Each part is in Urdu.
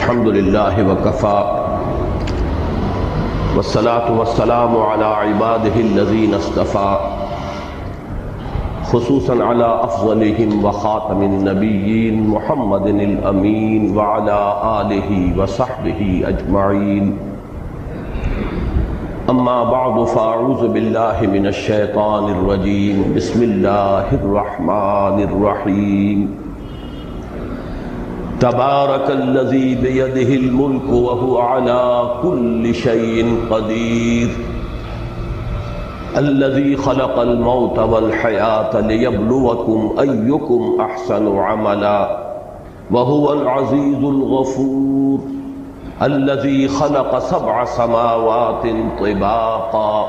الحمد لله وكفى والصلاة والسلام على عباده الذين اصطفى خصوصا على أفضلهم وخاتم النبيين محمد الأمين وعلى آله وصحبه أجمعين. أما بعد فأعوذ بالله من الشيطان الرجيم. بسم الله الرحمن الرحيم. تبارك الذي بيده الملك وهو على كل شيء قدير الذي خلق الموت والحياة ليبلوكم أيكم أحسن عملا وهو العزيز الغفور الذي خلق 7 سماوات طباقا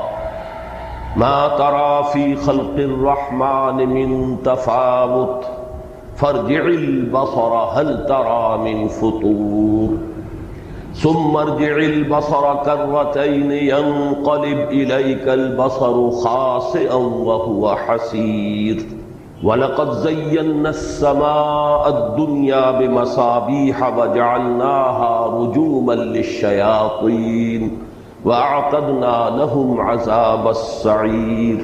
ما ترى في خلق الرحمن من تفاوت فارجع البصر هل ترى من فطور ثم ارجع البصر كرتين ينقلب إليك البصر خاسئا وهو حسير ولقد زينا السماء الدنيا بمصابيح وجعلناها رجوما للشياطين وأعتدنا لهم عذاب السعير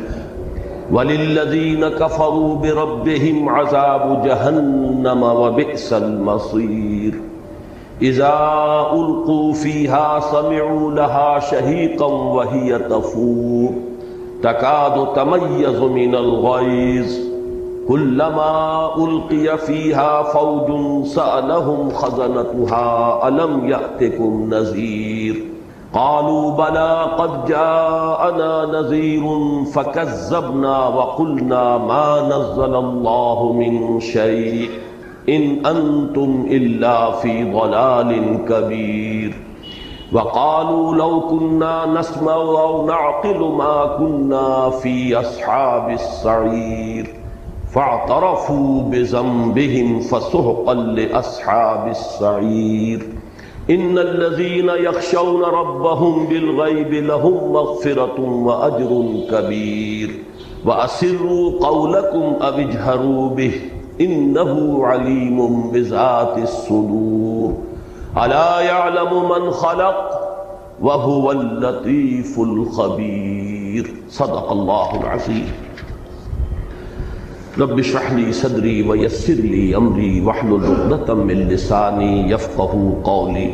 وَلِلَّذِينَ كَفَرُوا بِرَبِّهِمْ عَذَابُ جَهَنَّمَ وَبِئْسَ الْمَصِيرُ إِذَا أُلْقُوا فِيهَا سَمِعُوا لَهَا شَهِيقًا وَهِيَ تَفُورُ تَكَادُ تَمَيَّزُ مِنَ الْغَيْظِ كُلَّمَا أُلْقِيَ فِيهَا فَوْجٌ سَأَلَهُمْ خَزَنَتُهَا أَلَمْ يَأْتِكُمْ نَذِيرٌ قالوا بلى قد جاءنا نذير فكذبنا وقلنا ما نزل الله من شيء إن أنتم إلا في ضلال كبير وقالوا لو كنا نسمع أو نعقل ما كنا في أصحاب السعير فاعترفوا بذنبهم فسحقا لأصحاب السعير ان الذين يخشون ربهم بالغيب لهم مغفرة واجر كبير واسروا قولكم او اجهروا به انه عليم بذات الصدور الا يعلم من خلق وهو اللطيف الخبير. صدق الله العظيم. رب اشرح لي صدري ويسر لي امري واحلل عقدة من لساني يفقهوا قولي.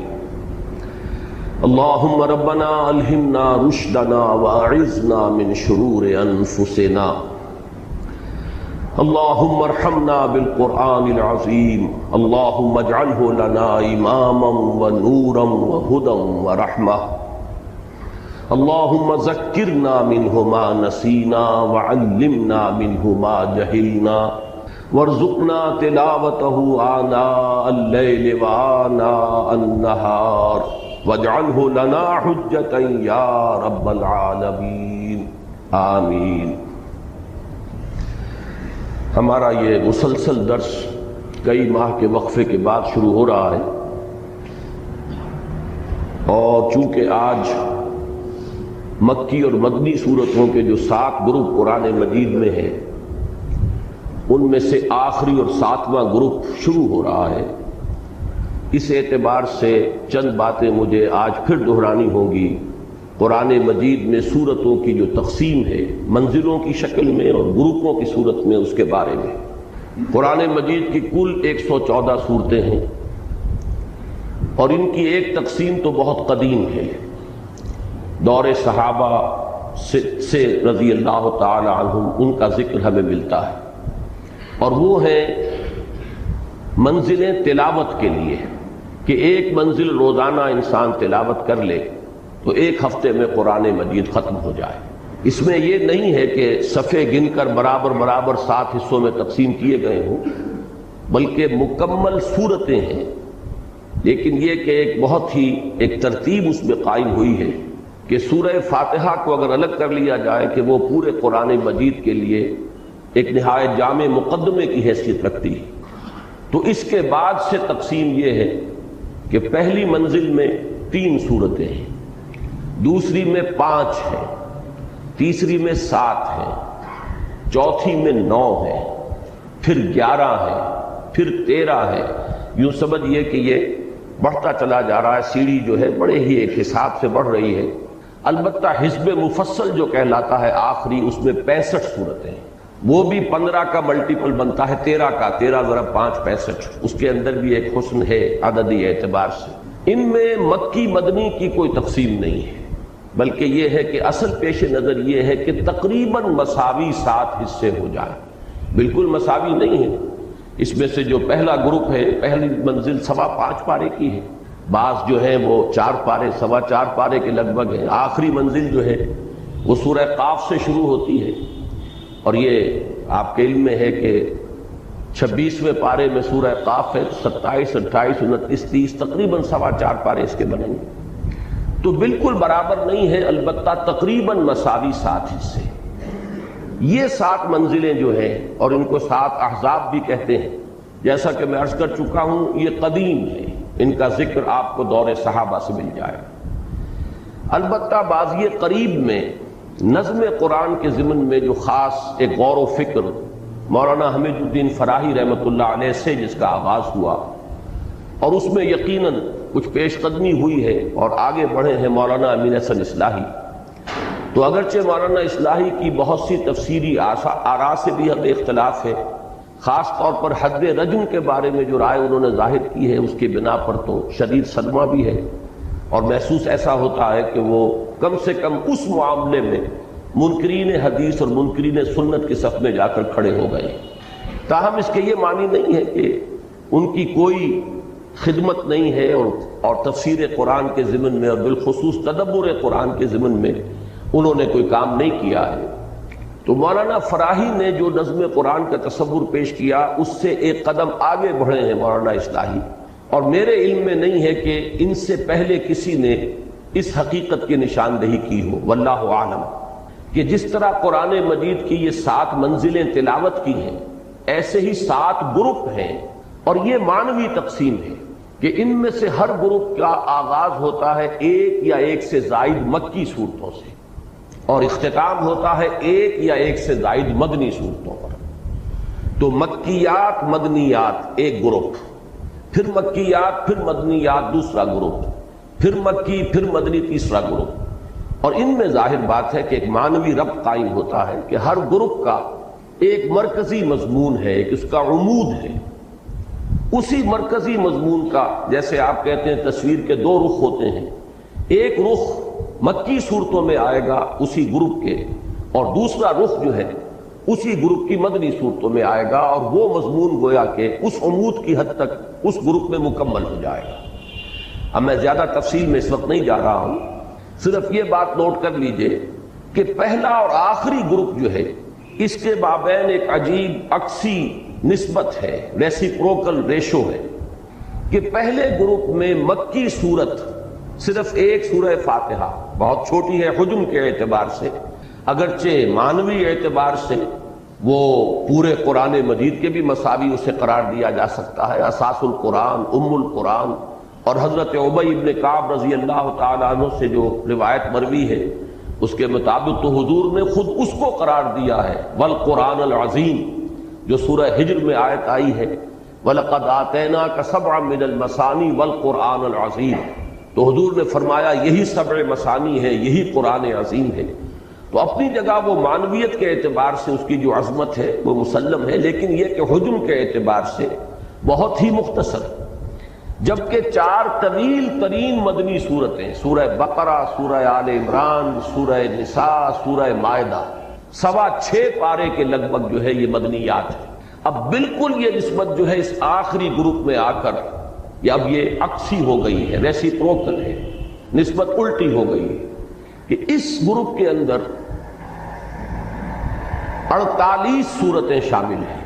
اللهم ربنا الهمنا رشدنا واعذنا من شرور انفسنا. اللهم ارحمنا بالقرآن العظيم. اللهم اجعله لنا اماما ونورا وهدى ورحمة. اللهم ذكرنا منه ما نسينا وعلمنا منه ما جهلنا وارزقنا تلاوته آناء الليل وآناء النهار واجعله لنا حجة يا رب العالمين آمین. ہمارا یہ مسلسل درس کئی ماہ کے وقفے کے بعد شروع ہو رہا ہے اور چونکہ آج مکی اور مدنی سورتوں کے جو 7 گروپ قرآن مجید میں ہیں ان میں سے آخری اور 7واں گروپ شروع ہو رہا ہے، اس اعتبار سے چند باتیں مجھے آج پھر دہرانی ہوں گی قرآن مجید میں سورتوں کی جو تقسیم ہے منزلوں کی شکل میں اور گروپوں کی صورت میں، اس کے بارے میں. قرآن مجید کی کل 114 صورتیں ہیں اور ان کی ایک تقسیم تو بہت قدیم ہے، دور صحابہ سے رضی اللہ تعالی عنہم ان کا ذکر ہمیں ملتا ہے، اور وہ ہیں منزلیں تلاوت کے لیے کہ ایک منزل روزانہ انسان تلاوت کر لے تو ایک ہفتے میں قرآن مجید ختم ہو جائے. اس میں یہ نہیں ہے کہ صفحے گن کر برابر 7 حصوں میں تقسیم کیے گئے ہوں، بلکہ مکمل صورتیں ہیں، لیکن یہ کہ ایک بہت ہی ایک ترتیب اس میں قائم ہوئی ہے کہ سورہ فاتحہ کو اگر الگ کر لیا جائے کہ وہ پورے قرآن مجید کے لیے ایک نہایت جامع مقدمے کی حیثیت رکھتی ہے، تو اس کے بعد سے تقسیم یہ ہے کہ پہلی منزل میں 3 صورتیں ہیں، دوسری میں 5 ہیں، تیسری میں 7 ہیں، چوتھی میں 9 ہیں، پھر 11 ہیں، پھر 13 ہیں. یوں سمجھئے کہ یہ بڑھتا چلا جا رہا ہے، سیڑھی جو ہے بڑے ہی ایک حساب سے بڑھ رہی ہے۔ البتہ حزب مفصل جو کہلاتا ہے آخری، اس میں 65 صورتیں ہیں، وہ بھی 15 کا ملٹیپل بنتا ہے 13 کا، 13 ضرب 5 65۔ اس کے اندر بھی ایک حسن ہے عددی اعتبار سے۔ ان میں مکی مدنی کی کوئی تقسیم نہیں ہے، بلکہ یہ ہے کہ اصل پیش نظر یہ ہے کہ تقریباً مساوی 7 حصے ہو جائیں۔ بالکل مساوی نہیں ہے، اس میں سے جو پہلا گروپ ہے، پہلی منزل 5.25 پارے کی ہے، بعض جو ہے وہ 4 پارے 4.25 پارے کے لگ بھگ ہے۔ آخری منزل جو ہے وہ سورہ قاف سے شروع ہوتی ہے، اور یہ آپ کے علم میں ہے کہ 26ویں پارے میں سورہ قاف ہے، 27 28 29 30 تقریباً 4.25 پارے اس کے بنیں گے، تو بالکل برابر نہیں ہے، البتہ تقریباً مساوی 7 حصے۔ یہ 7 منزلیں جو ہیں، اور ان کو 7 احزاب بھی کہتے ہیں، جیسا کہ میں عرض کر چکا ہوں یہ قدیم ہے، ان کا ذکر آپ کو دور صحابہ سے مل جائے۔ البتہ بازی قریب میں نظم قرآن کے ضمن میں جو خاص ایک غور و فکر مولانا حمید الدین فراہی رحمۃ اللہ علیہ سے جس کا آغاز ہوا، اور اس میں یقیناً کچھ پیش قدمی ہوئی ہے اور آگے بڑھے ہیں مولانا امین حسن اصلاحی، تو اگرچہ مولانا اصلاحی کی بہت سی تفسیری آراء سے بھی حد اختلاف ہے، خاص طور پر حد رجم کے بارے میں جو رائے انہوں نے ظاہر کی ہے اس کی بنا پر تو شدید صدمہ بھی ہے، اور محسوس ایسا ہوتا ہے کہ وہ کم سے کم اس معاملے میں منکرین حدیث اور منکرین سنت کے صف میں جا کر کھڑے ہو گئے۔ تاہم اس کے یہ معنی نہیں ہے کہ ان کی کوئی خدمت نہیں ہے اور تفسیر قرآن کے ضمن میں اور بالخصوص تدبر قرآن کے ضمن میں انہوں نے کوئی کام نہیں کیا ہے۔ تو مولانا فراہی نے جو نظم قرآن کا تصور پیش کیا اس سے ایک قدم آگے بڑھے ہیں مولانا اصلاحی، اور میرے علم میں نہیں ہے کہ ان سے پہلے کسی نے اس حقیقت کی نشاندہی کی ہو، واللہ عالم، کہ جس طرح قرآن مجید کی یہ 7 منزلیں تلاوت کی ہیں، ایسے ہی 7 گروپ ہیں، اور یہ معنوی تقسیم ہے کہ ان میں سے ہر گروپ کا آغاز ہوتا ہے 1 یا 1 سے زائد مکی صورتوں سے، اور اختتام ہوتا ہے 1 یا 1 سے زائد مدنی صورتوں پر۔ تو مکیات مدنیات ایک گروپ، پھر مکیات پھر مدنیات دوسرا گروپ، پھر مکی پھر مدنی تیسرا گروپ، اور ان میں ظاہر بات ہے کہ ایک معنوی ربط قائم ہوتا ہے کہ ہر گروپ کا ایک مرکزی مضمون ہے، ایک اس کا عمود ہے۔ اسی مرکزی مضمون کا، جیسے آپ کہتے ہیں تصویر کے 2 رخ ہوتے ہیں، ایک رخ مکی صورتوں میں آئے گا اسی گروپ کے، اور دوسرا رخ جو ہے اسی گروپ کی مدنی صورتوں میں آئے گا، اور وہ مضمون گویا کہ اس عمود کی حد تک اس گروپ میں مکمل ہو جائے گا۔ اب میں زیادہ تفصیل میں اس وقت نہیں جا رہا ہوں، صرف یہ بات نوٹ کر لیجئے کہ پہلا اور آخری گروپ جو ہے اس کے مابین ایک عجیب عکسی نسبت ہے، ریسیپروکل ریشو ہے، کہ پہلے گروپ میں مکی صورت صرف ایک سورہ فاتحہ، بہت چھوٹی ہے حجم کے اعتبار سے، اگرچہ معنوی اعتبار سے وہ پورے قرآن مجید کے بھی مساوی اسے قرار دیا جا سکتا ہے، اساس القرآن، ام القرآن، اور حضرت ابی ابن کعب رضی اللہ تعالیٰ عنہ سے جو روایت مروی ہے اس کے مطابق تو حضور نے خود اس کو قرار دیا ہے، والقرآن العظیم، جو سورہ ہجر میں آیت آئی ہے، وَلَقَدْ آتَيْنَاكَ سَبْعًا مِنَ الْمَثَانِي وَالْقُرْآنَ الْعَظِيمَ، تو حضور نے فرمایا یہی 7 مثانی ہے، یہی قرآن عظیم ہے۔ تو اپنی جگہ وہ معنویت کے اعتبار سے اس کی جو عظمت ہے وہ مسلم ہے، لیکن یہ کہ حجم کے اعتبار سے بہت ہی مختصر، جبکہ 4 طویل ترین مدنی صورتیں، سورہ بقرہ، سورہ آل عمران، سورہ نساء، سورہ مائدہ، 6.25 پارے کے لگ بھگ جو ہے یہ مدنیات ہے۔ اب بالکل یہ نسبت جو ہے اس آخری گروپ میں آ کر اب یہ عکسی ہو گئی ہے، ریسیپروکل ہے، نسبت الٹی ہو گئی ہے، کہ اس گروپ کے اندر 48 صورتیں شامل ہیں۔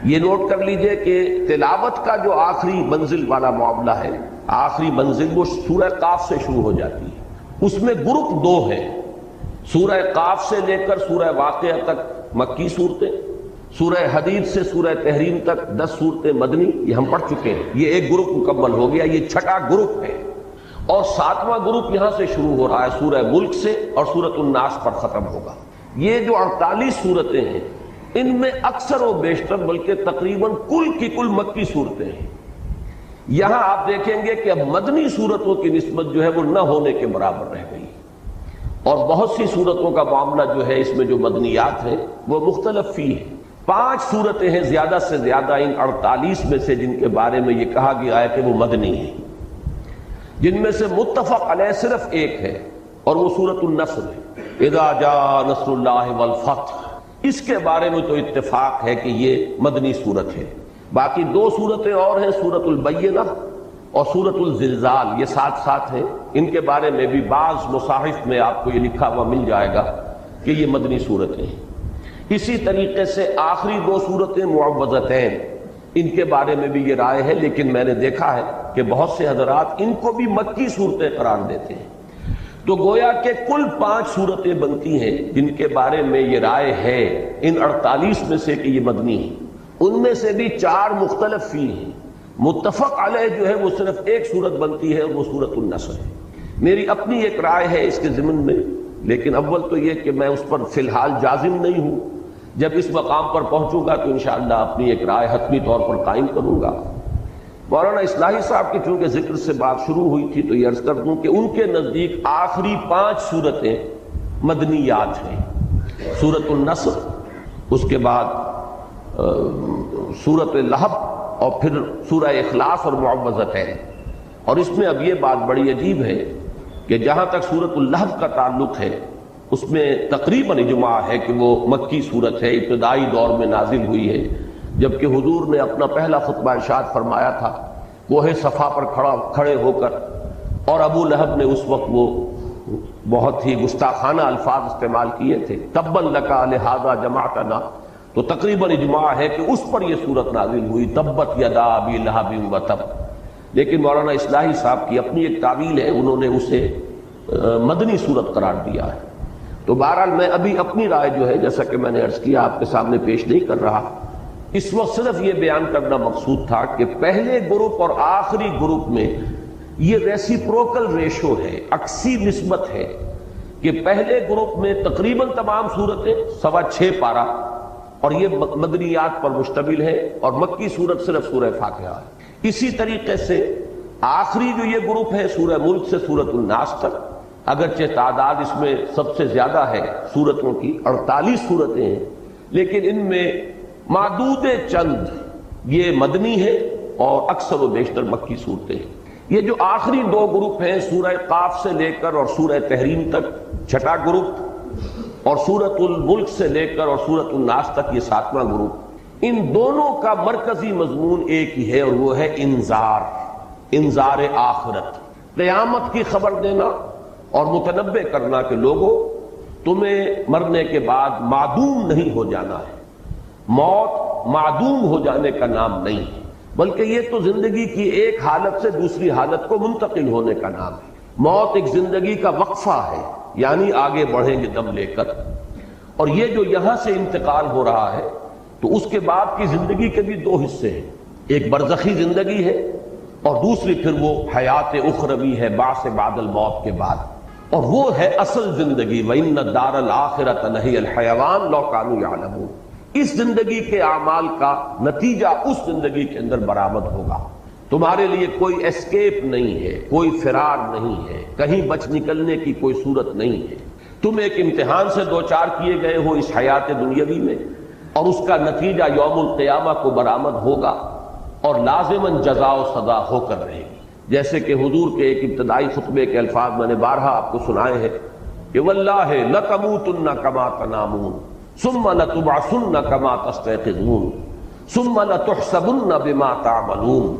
یہ نوٹ کر لیجئے کہ تلاوت کا جو آخری منزل والا معاملہ ہے، آخری منزل وہ سورہ قاف سے شروع ہو جاتی ہے، اس میں گروپ 2 ہیں، سورہ قاف سے لے کر سورہ واقعہ تک مکی صورتیں، سورہ حدید سے سورہ تحریم تک 10 صورتیں مدنی، یہ ہم پڑھ چکے ہیں، یہ ایک گروپ مکمل ہو گیا، یہ 6واں گروپ ہے، اور 7واں گروپ یہاں سے شروع ہو رہا ہے سورہ ملک سے، اور سورۃ الناس پر ختم ہوگا۔ یہ جو 48 صورتیں ہیں ان میں اکثر و بیشتر بلکہ تقریباً کل کی کل مکی صورتیں ہیں، یہاں آپ دیکھیں گے کہ اب مدنی صورتوں کی نسبت جو ہے وہ نہ ہونے کے برابر رہ گئی، اور بہت سی صورتوں کا معاملہ جو ہے اس میں جو مدنیات ہیں وہ مختلف فی ہے۔ 5 صورتیں ہیں زیادہ سے زیادہ ان 48 میں سے جن کے بارے میں یہ کہا گیا ہے کہ وہ مدنی ہیں، جن میں سے متفق علیہ صرف ایک ہے اور وہ سورۃ النصر ہے، اذا جاء نصر اللہ والفتح۔ اس کے بارے میں تو اتفاق ہے کہ یہ مدنی صورت ہے۔ باقی 2 صورتیں اور ہیں، سورۃ البینہ اور سورۃ الزلزال، یہ ساتھ ساتھ ہیں، ان کے بارے میں بھی بعض مصاحف میں آپ کو یہ لکھا ہوا مل جائے گا کہ یہ مدنی صورتیں ہیں۔ اسی طریقے سے آخری 2 صورتیں معوذتین، ان کے بارے میں بھی یہ رائے ہے، لیکن میں نے دیکھا ہے کہ بہت سے حضرات ان کو بھی مکی صورتیں قرار دیتے ہیں، تو گویا کہ کل 5 صورتیں بنتی ہیں جن کے بارے میں یہ رائے ہے ان 48 میں سے کہ یہ مدنی ہیں۔ ان میں سے بھی 4 مختلف فی ہیں، متفق علیہ جو ہے وہ صرف ایک صورت بنتی ہے اور وہ سورۃ النصر ہے۔ میری اپنی ایک رائے ہے اس کے ضمن میں، لیکن اول تو یہ کہ میں اس پر فی الحال جازم نہیں ہوں، جب اس مقام پر پہنچوں گا تو انشاءاللہ اپنی ایک رائے حتمی طور پر قائم کروں گا۔ مولانا اصلاحی صاحب کی چونکہ ذکر سے بات شروع ہوئی تھی تو یہ عرض کر دوں کہ ان کے نزدیک آخری 5 صورتیں مدنیات ہیں، سورۃ النصر، اس کے بعد سورۃ لہب اور پھر سورہ اخلاص اور معوذتین۔ اور اس میں اب یہ بات بڑی عجیب ہے کہ جہاں تک سورۃ اللہب کا تعلق ہے اس میں تقریباً اجماع ہے کہ وہ مکی صورت ہے، ابتدائی دور میں نازل ہوئی ہے، جبکہ حضور نے اپنا پہلا خطبہ ارشاد فرمایا تھا کوہ صفا پر کھڑے ہو کر، اور ابو لہب نے اس وقت وہ بہت ہی گستاخانہ الفاظ استعمال کیے تھے، تبا لکا لہذا جمعتنا، تو تقریباً اجماع ہے کہ اس پر یہ صورت نازل ہوئی، تبت یدا ابی لہب وتب۔ لیکن مولانا اصلاحی صاحب کی اپنی ایک تعویل ہے، انہوں نے اسے مدنی صورت قرار دیا ہے۔ تو بہرحال میں ابھی اپنی رائے جو ہے جیسا کہ میں نے عرض کیا آپ کے سامنے پیش نہیں کر رہا، اس وقت صرف یہ بیان کرنا مقصود تھا کہ پہلے گروپ اور آخری گروپ میں یہ ریسیپروکل ریشو ہے، عکسی نسبت ہے کہ پہلے گروپ میں تقریباً تمام صورتیں 6.25 پارہ اور یہ مدنیات پر مشتمل ہے، اور مکی صورت صرف سورہ فاتحہ ہے۔ اسی طریقے سے آخری جو یہ گروپ ہے سورہ ملک سے سورۃ الناس تک، اگرچہ تعداد اس میں سب سے زیادہ ہے سورتوں کی، 48 صورتیں ہیں، لیکن ان میں معدود چند یہ مدنی ہے اور اکثر و بیشتر مکی صورتیں ہیں۔ یہ جو آخری 2 گروپ ہیں سورہ قاف سے لے کر اور سورہ تحریم تک 6واں گروپ، اور سورۃ الملک سے لے کر اور سورۃ الناس تک یہ 7واں گروپ، ان دونوں کا مرکزی مضمون ایک ہی ہے، اور وہ ہے انذار آخرت، قیامت کی خبر دینا اور متنبع کرنا کہ لوگوں تمہیں مرنے کے بعد معدوم نہیں ہو جانا ہے، موت معدوم ہو جانے کا نام نہیں ہے، بلکہ یہ تو زندگی کی ایک حالت سے دوسری حالت کو منتقل ہونے کا نام ہے۔ موت ایک زندگی کا وقفہ ہے، یعنی آگے بڑھیں گے دم لے کر، اور یہ جو یہاں سے انتقال ہو رہا ہے تو اس کے بعد کی زندگی کے بھی 2 حصے ہیں، ایک برزخی زندگی ہے اور دوسری پھر وہ حیات اخروی ہے بعث بعد الموت کے بعد، اور وہ ہے اصل زندگی، وَإِنَّ الدَّارَ الْآخِرَةَ لَهِيَ الْحَيَوَانُ لَوْ كَانُوا يَعْلَمُونَ۔ اس زندگی کے اعمال کا نتیجہ اس زندگی کے اندر برآمد ہوگا، تمہارے لیے کوئی اسکیپ نہیں ہے، کوئی فرار نہیں ہے، کہیں بچ نکلنے کی کوئی صورت نہیں ہے، تم ایک امتحان سے دوچار کیے گئے ہو اس حیات دنیاوی میں، اور اس کا نتیجہ یوم القیامہ کو برآمد ہوگا اور لازماً جزا و سزا ہو کر رہے گی۔ جیسے کہ حضور کے ایک ابتدائی خطبے کے الفاظ میں نے بارہا آپ کو سنائے ہیں کہ واللہ لتموتن کما تنامون ثم لتبعثن کما تستيقظون ثم لتحسبن بما تعملون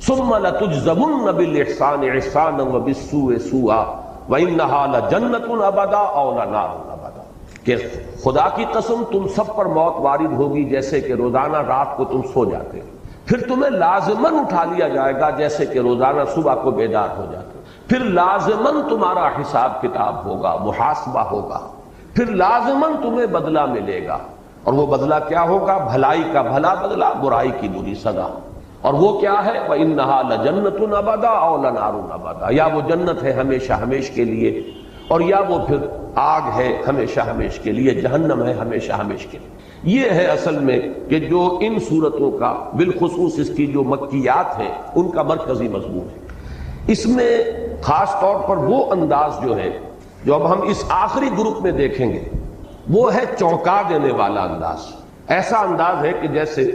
ثم لتجزون بالاحسان احسانا وبالسوء سوءا وانها لجنة ابدا او لنار ابدا، کہ خدا کی قسم تم سب پر موت وارد ہوگی جیسے کہ روزانہ رات کو تم سو جاتے ہو، پھر تمہیں لازماً اٹھا لیا جائے گا جیسے کہ روزانہ صبح کو بیدار ہو جاتے ہو، پھر لازماً تمہارا حساب کتاب ہوگا، محاسبہ ہوگا، پھر لازماً تمہیں بدلہ ملے گا، اور وہ بدلہ کیا ہوگا؟ بھلائی کا بھلا بدلہ، برائی کی بری سزا، اور وہ کیا ہے؟ وَإِنَّهَا لَجَنَّةٌ أَبَدًا أَوْ لَنَارٌ أَبَدًا، یا وہ جنت ہے ہمیشہ ہمیش کے لیے، اور یا وہ پھر آگ ہے ہمیشہ ہمیش کے لیے، جہنم ہے ہمیشہ ہمیش کے لیے۔ یہ ہے اصل میں کہ جو ان صورتوں کا بالخصوص اس کی جو مکیات ہیں ان کا مرکزی مضمون ہے۔ اس میں خاص طور پر وہ انداز جو ہے جو اب ہم اس آخری گروپ میں دیکھیں گے وہ ہے چونکا دینے والا انداز۔ ایسا انداز ہے کہ جیسے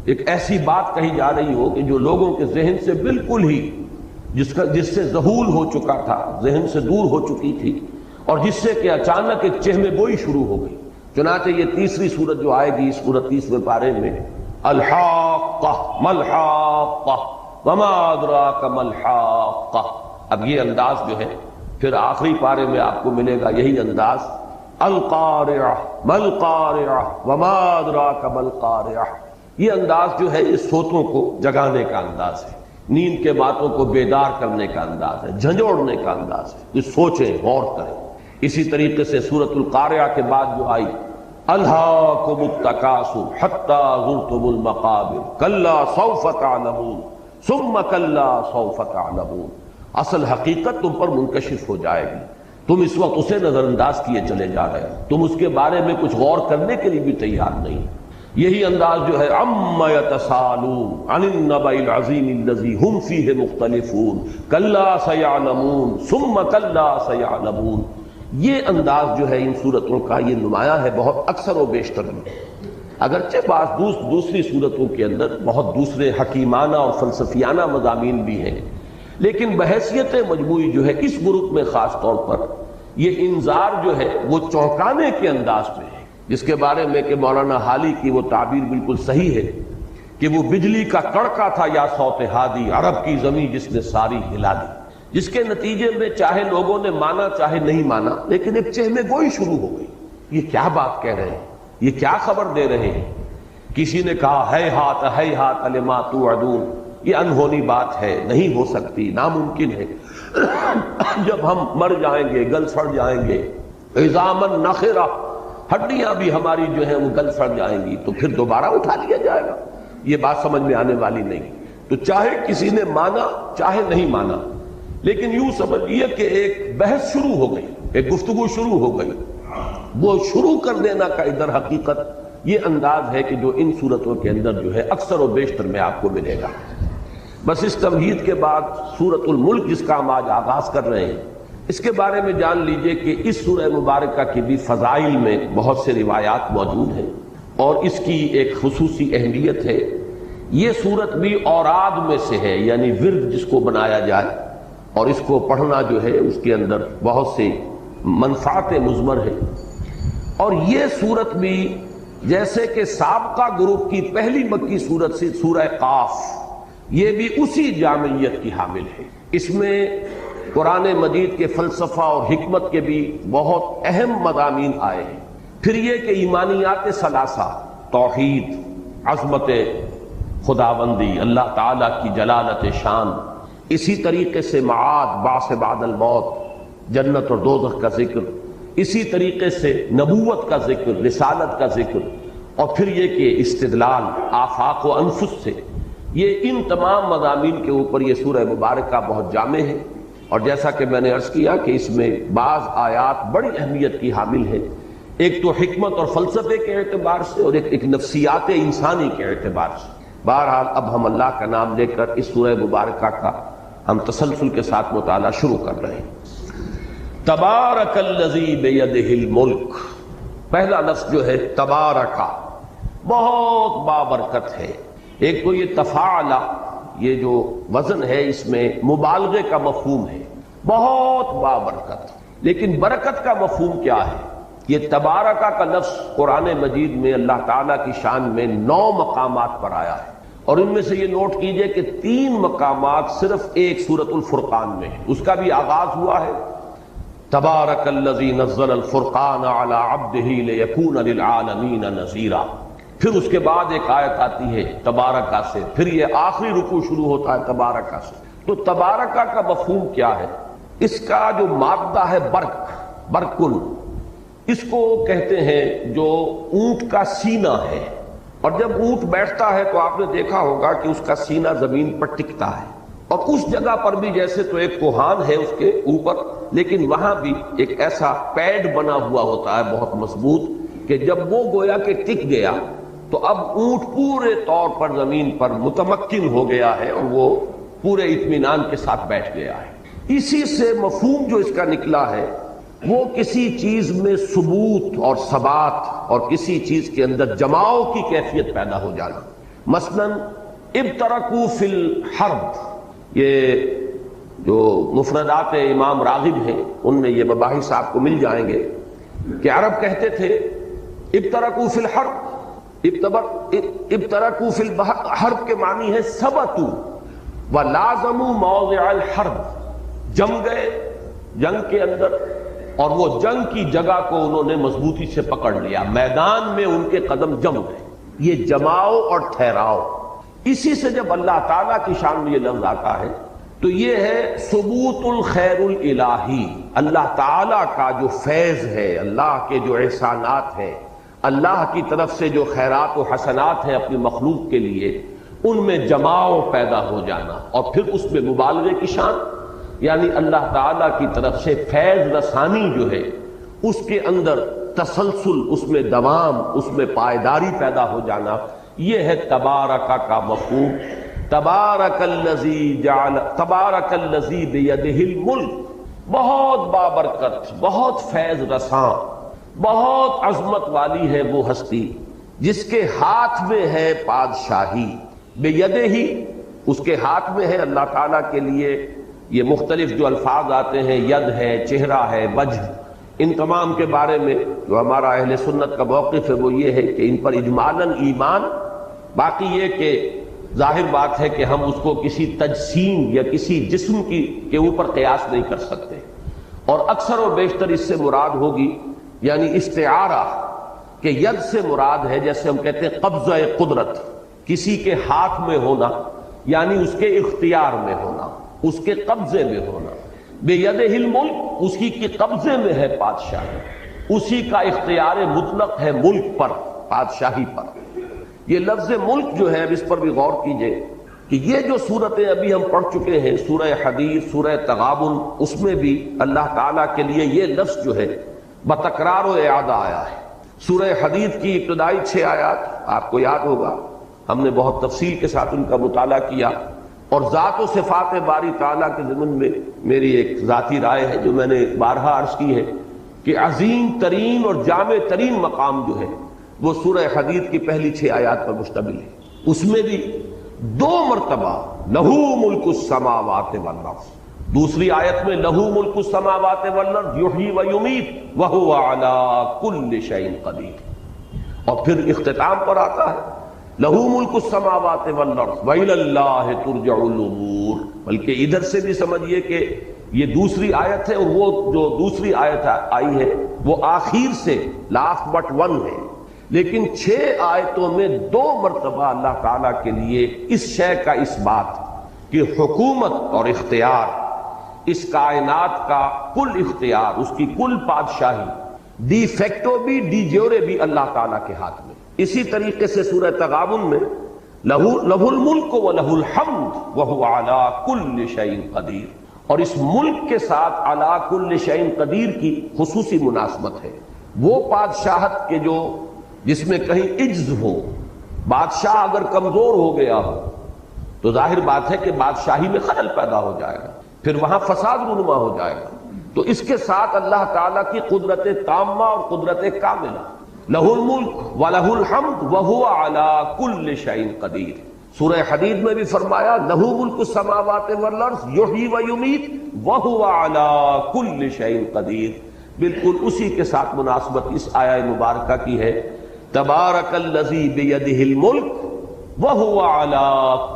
ایک ایسی بات کہی جا رہی ہو کہ جو لوگوں کے ذہن سے بالکل ہی جس سے ذہول ہو چکا تھا، ذہن سے دور ہو چکی تھی، اور جس سے کہ اچانک ایک چہمے گوئی شروع ہو گئی۔ چنانچہ یہ تیسری سورت جو آئے گی اس سورت 30ویں پارے میں، الحاقہ ملحاقہ وما ادراک ملحاقہ، اب یہ انداز جو ہے پھر آخری پارے میں آپ کو ملے گا یہی انداز، القارعہ ملقارعہ وما ادراک ملقارعہ۔ یہ انداز جو ہے اس سوتوں کو جگانے کا انداز ہے، نیند کے باتوں کو بیدار کرنے کا انداز ہے، جھنجھوڑنے کا انداز ہے، کچھ سوچیں غور کریں۔ اسی طریقے سے سورۃ القارعہ کے بعد جو آئی، الہاکم التکاثر حتی زرتم المقابر کلا سوف تعلمون ثم کلا سوف تعلمون، اصل حقیقت تم پر منکشف ہو جائے گی، تم اس وقت اسے نظر انداز کیے چلے جا رہے ہو، تم اس کے بارے میں کچھ غور کرنے کے لیے بھی تیار نہیں۔ یہی انداز جو ہے عما یتساءلون عن النبأ العظیم الذی هم فیہ مختلفون کلا سیعلمون ثم کلا سیعلمون، یہ انداز جو ہے ان صورتوں کا یہ نمایاں ہے بہت اکثر و بیشتر میں، اگرچہ بعض دوسری صورتوں کے اندر بہت دوسرے حکیمانہ اور فلسفیانہ مضامین بھی ہیں، لیکن بحیثیت مجموعی جو ہے اس گروپ میں خاص طور پر یہ انذار جو ہے وہ چونکانے کے انداز میں ہے، جس کے بارے میں کہ مولانا حالی کی وہ تعبیر بالکل صحیح ہے کہ وہ بجلی کا کڑکا تھا یا صوت ہادی، عرب کی زمین جس نے ساری ہلا دی، جس کے نتیجے میں چاہے لوگوں نے مانا چاہے نہیں مانا لیکن ایک چہمے گوئی شروع ہو گئی، یہ کیا بات کہہ رہے ہیں، یہ کیا خبر دے رہے ہیں۔ کسی نے کہا ہے ہاتھ لما توعدون، یہ انہونی بات ہے، نہیں ہو سکتی، ناممکن ہے، جب ہم مر جائیں گے گل سڑ جائیں گے، عظاما نخرہ، ہڈیاں بھی ہماری جو ہیں وہ گل سڑ جائیں گی تو پھر دوبارہ اٹھا لیا جائے گا، یہ بات سمجھ میں آنے والی نہیں۔ تو چاہے کسی نے مانا چاہے نہیں مانا، لیکن یوں سمجھیے کہ ایک بحث شروع ہو گئی، ایک گفتگو شروع ہو گئی، وہ شروع کر دینا کا ادھر حقیقت یہ انداز ہے کہ جو ان صورتوں کے اندر جو ہے اکثر و بیشتر میں آپ کو ملے گا۔ بس اس تمہید کے بعد سورۃ الملک جس کا ہم آج آغاز کر رہے ہیں، اس کے بارے میں جان لیجئے کہ اس سورہ مبارکہ کی بھی فضائل میں بہت سے روایات موجود ہیں اور اس کی ایک خصوصی اہمیت ہے۔ یہ سورت بھی اوراد میں سے ہے، یعنی ورد جس کو بنایا جائے، اور اس کو پڑھنا جو ہے اس کے اندر بہت سے منفعت مضمر ہے۔ اور یہ سورت بھی جیسے کہ سابقہ گروپ کی پہلی مکی سورت سے سورہ قاف، یہ بھی اسی جامعیت کی حامل ہے۔ اس میں قرآن مجید کے فلسفہ اور حکمت کے بھی بہت اہم مضامین آئے ہیں۔ پھر یہ کہ ایمانیات ثلاثہ، توحید، عظمت خداوندی، اللہ تعالیٰ کی جلالت شان، اسی طریقے سے معاد، بعث بعد الموت، جنت اور دوزخ کا ذکر، اسی طریقے سے نبوت کا ذکر، رسالت کا ذکر، اور پھر یہ کہ استدلال آفاق و انفس سے، یہ ان تمام مضامین کے اوپر یہ سورہ مبارکہ بہت جامع ہے۔ اور جیسا کہ میں نے عرض کیا کہ اس میں بعض آیات بڑی اہمیت کی حامل ہے، ایک تو حکمت اور فلسفے کے اعتبار سے اور ایک نفسیات انسانی کے اعتبار سے۔ بہرحال اب ہم اللہ کا نام لے کر اس سورہ مبارکہ کا ہم تسلسل کے ساتھ مطالعہ شروع کر رہے ہیں۔ تبارک الذی بیدہ الملک، پہلا لفظ جو ہے تبارکہ، بہت بابرکت ہے۔ ایک تو یہ تفاعلہ، یہ جو وزن ہے اس میں مبالغے کا مفہوم ہے، بہت بابرکت، لیکن برکت کا مفہوم کیا ہے؟ یہ تبارکہ کا لفظ قرآن مجید میں اللہ تعالیٰ کی شان میں 9 مقامات پر آیا ہے، اور ان میں سے یہ نوٹ کیجئے کہ 3 مقامات صرف ایک سورۃ الفرقان میں ہے، اس کا بھی آغاز ہوا ہے تبارک الذی نزل الفرقان علی عبدہ لیکون للعالمین نذیرا، پھر اس کے بعد ایک آیت آتی ہے تبارکہ سے، پھر یہ آخری رکوع شروع ہوتا ہے تبارکہ سے۔ تو تبارکہ کا مفہوم کیا ہے؟ اس کا جو مادہ ہے برکن، اس کو کہتے ہیں جو اونٹ کا سینہ ہے، اور جب اونٹ بیٹھتا ہے تو آپ نے دیکھا ہوگا کہ اس کا سینہ زمین پر ٹکتا ہے، اور اس جگہ پر بھی جیسے تو ایک کوہان ہے اس کے اوپر، لیکن وہاں بھی ایک ایسا پیڈ بنا ہوا ہوتا ہے بہت مضبوط کہ جب وہ گویا کہ ٹک گیا تو اب اونٹ پورے طور پر زمین پر متمکن ہو گیا ہے اور وہ پورے اطمینان کے ساتھ بیٹھ گیا ہے۔ اسی سے مفہوم جو اس کا نکلا ہے وہ کسی چیز میں ثبوت اور ثبات اور کسی چیز کے اندر جماؤ کی کیفیت پیدا ہو جانا۔ مثلا ابترکوا فی الحرب، یہ جو مفردات امام راغب ہیں ان میں یہ مباحث آپ کو مل جائیں گے کہ عرب کہتے تھے ابترکوا فی الحرب، ابترکوا فی البحر، حرب کے معنی ہے ثبتوا ولازموا موضع الحرب، جم گئے جنگ کے اندر اور وہ جنگ کی جگہ کو انہوں نے مضبوطی سے پکڑ لیا، میدان میں ان کے قدم جم گئے۔ یہ جماؤ اور ٹھہراؤ، اسی سے جب اللہ تعالیٰ کی شان میں یہ لفظ آتا ہے تو یہ ہے ثبوت الخیر الالہی، اللہ تعالیٰ کا جو فیض ہے، اللہ کے جو احسانات ہیں، اللہ کی طرف سے جو خیرات و حسنات ہیں اپنی مخلوق کے لیے، ان میں جماؤ پیدا ہو جانا اور پھر اس میں مبالغے کی شان، یعنی اللہ تعالیٰ کی طرف سے فیض رسانی جو ہے اس کے اندر تسلسل، اس میں دوام، اس میں پائیداری پیدا ہو جانا، یہ ہے تبارک کا مفہوم۔ تبارک الذی بیدہ الملک، بہت بابرکت، بہت فیض رساں، بہت عظمت والی ہے وہ ہستی جس کے ہاتھ میں ہے بادشاہی۔ بیدہ ہی، اس کے ہاتھ میں ہے۔ اللہ تعالیٰ کے لیے یہ مختلف جو الفاظ آتے ہیں، ید ہے، چہرہ ہے، وجہ، ان تمام کے بارے میں جو ہمارا اہل سنت کا موقف ہے وہ یہ ہے کہ ان پر اجمالاً ایمان، باقی یہ کہ ظاہر بات ہے کہ ہم اس کو کسی تجسیم یا کسی جسم کے اوپر قیاس نہیں کر سکتے، اور اکثر و بیشتر اس سے مراد ہوگی یعنی استعارہ، کہ ید سے مراد ہے جیسے ہم کہتے ہیں قبضہ قدرت، کسی کے ہاتھ میں ہونا یعنی اس کے اختیار میں ہونا، اس کے قبضے میں ہونا۔ بیدہ الملک، اسی کے قبضے میں ہے بادشاہی، اسی کا اختیار مطلق ہے ملک پر، بادشاہی پر۔ یہ لفظ ملک جو ہے اب اس پر بھی غور کیجئے کہ یہ جو صورتیں ابھی ہم پڑھ چکے ہیں، سورہ حدید، سورہ تغابن، اس میں بھی اللہ تعالیٰ کے لیے یہ لفظ جو ہے بتکرار و اعادہ آیا ہے۔ سورہ حدید کی ابتدائی 6 آیات آپ کو یاد ہوگا، ہم نے بہت تفصیل کے ساتھ ان کا مطالعہ کیا، اور ذات و صفات باری تعالیٰ کے ضمن میں میری ایک ذاتی رائے ہے جو میں نے بارہا عرض کی ہے کہ عظیم ترین اور جامع ترین مقام جو ہے وہ سورہ حدید کی پہلی 6 آیات پر مشتمل ہے۔ اس میں بھی 2 مرتبہ لہو ملک السماوات والارض، دوسری آیت میں لہو ملک السماوات والارض یحیی و یمیت وہو علی کل شیء قدیر، اور پھر اختتام پر آتا ہے لہو ملک السماوات والارض والی اللہ ترجع الامور، بلکہ ادھر سے بھی سمجھیے کہ یہ دوسری آیت ہے، اور وہ جو دوسری آیت آئی ہے وہ آخر سے لاسٹ بٹ 1 ہے، لیکن 6 آیتوں میں 2 مرتبہ اللہ تعالیٰ کے لیے اس شے کا اس بات کہ حکومت اور اختیار، اس کائنات کا کل اختیار، اس کی کل بادشاہی ڈی فیکٹو بھی ڈی جیورے بھی اللہ تعالیٰ کے ہاتھ میں۔ اسی طریقے سے سورہ تغابن میں لہ الملک و لہ الحمد وہو علی کل شیء قدیر، اور اس ملک کے ساتھ علی کل شیء قدیر کی خصوصی مناسبت ہے۔ وہ بادشاہت کے جو جس میں کہیں عجز ہو، بادشاہ اگر کمزور ہو گیا ہو تو ظاہر بات ہے کہ بادشاہی میں خلل پیدا ہو جائے گا، پھر وہاں فساد رونما ہو جائے گا۔ تو اس کے ساتھ اللہ تعالیٰ کی قدرت تامہ اور قدرت کاملہ، لہ الملک ولہ الحمد وہو علی کل شیء قدیر۔ سورہ حدید میں بھی فرمایا لہ ملک السماوات والارض یحیی و یمیت وہو علی کل شیء قدیر۔ بالکل اسی کے ساتھ مناسبت اس آیہ مبارکہ کی ہے، تبارک الذی بیدہ الملک وہو علی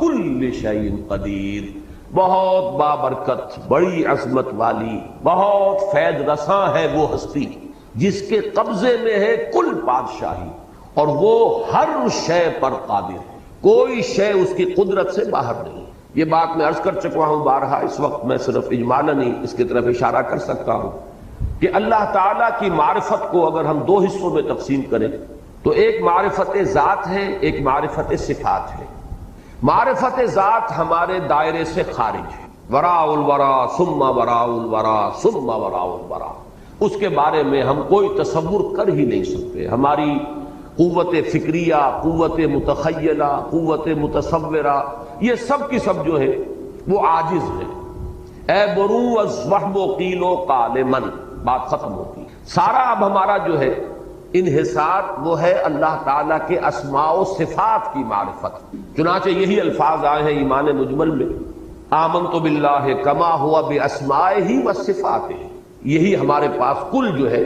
کل شیء قدیر۔ بہت بابرکت، بڑی عظمت والی، بہت فیض رساں ہے وہ ہستی جس کے قبضے میں ہے کل بادشاہی، اور وہ ہر شے پر قادر ہے، کوئی شے اس کی قدرت سے باہر نہیں۔ یہ بات میں عرض کر چکا ہوں بارہا، اس وقت میں صرف اجمالاً ہی اس کی طرف اشارہ کر سکتا ہوں کہ اللہ تعالیٰ کی معرفت کو اگر ہم 2 حصوں میں تقسیم کریں تو ایک معرفت ذات ہے، ایک معرفت صفات ہے۔ معرفت ذات ہمارے دائرے سے خارج ہے، وراء الورا ثم وراء الورا ثم وراء الورا، اس کے بارے میں ہم کوئی تصور کر ہی نہیں سکتے. ہماری قوت فکریہ، قوت متخیلہ، قوت متصورہ، یہ سب کی سب جو ہے وہ عاجز ہے. اے برو از وہم و قیل و قال من، بات ختم ہوتی. سارا اب ہمارا جو ہے انحصار وہ ہے اللہ تعالیٰ کے اسماء و صفات کی معرفت. چنانچہ یہی الفاظ آئے ہیں ایمان مجمل میں، آمنت باللہ کما ہوا باسمائہ و صفاتہ. یہی ہمارے پاس کل جو ہے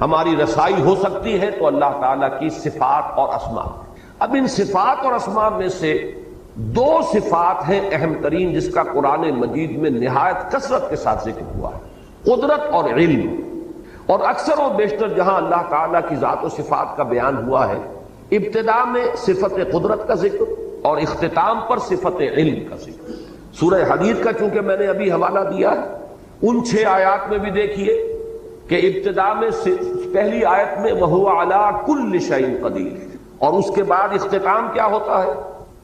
ہماری رسائی ہو سکتی ہے تو اللہ تعالیٰ کی صفات اور اسماء. اب ان صفات اور اسماء میں سے دو صفات ہیں اہم ترین جس کا قرآن مجید میں نہایت کثرت کے ساتھ ذکر ہوا ہے، قدرت اور علم. اور اکثر و بیشتر جہاں اللہ تعالیٰ کی ذات و صفات کا بیان ہوا ہے، ابتدا میں صفت قدرت کا ذکر اور اختتام پر صفت علم کا ذکر. سورہ حدید کا چونکہ میں نے ابھی حوالہ دیا ہے، ان 6 آیات میں بھی دیکھیے کہ ابتدا میں پہلی آیت میں وَهُوَ عَلَىٰ كُلِّ شَيْءٍ قَدِيرٌ، اور اس کے بعد اختتام کیا ہوتا ہے؟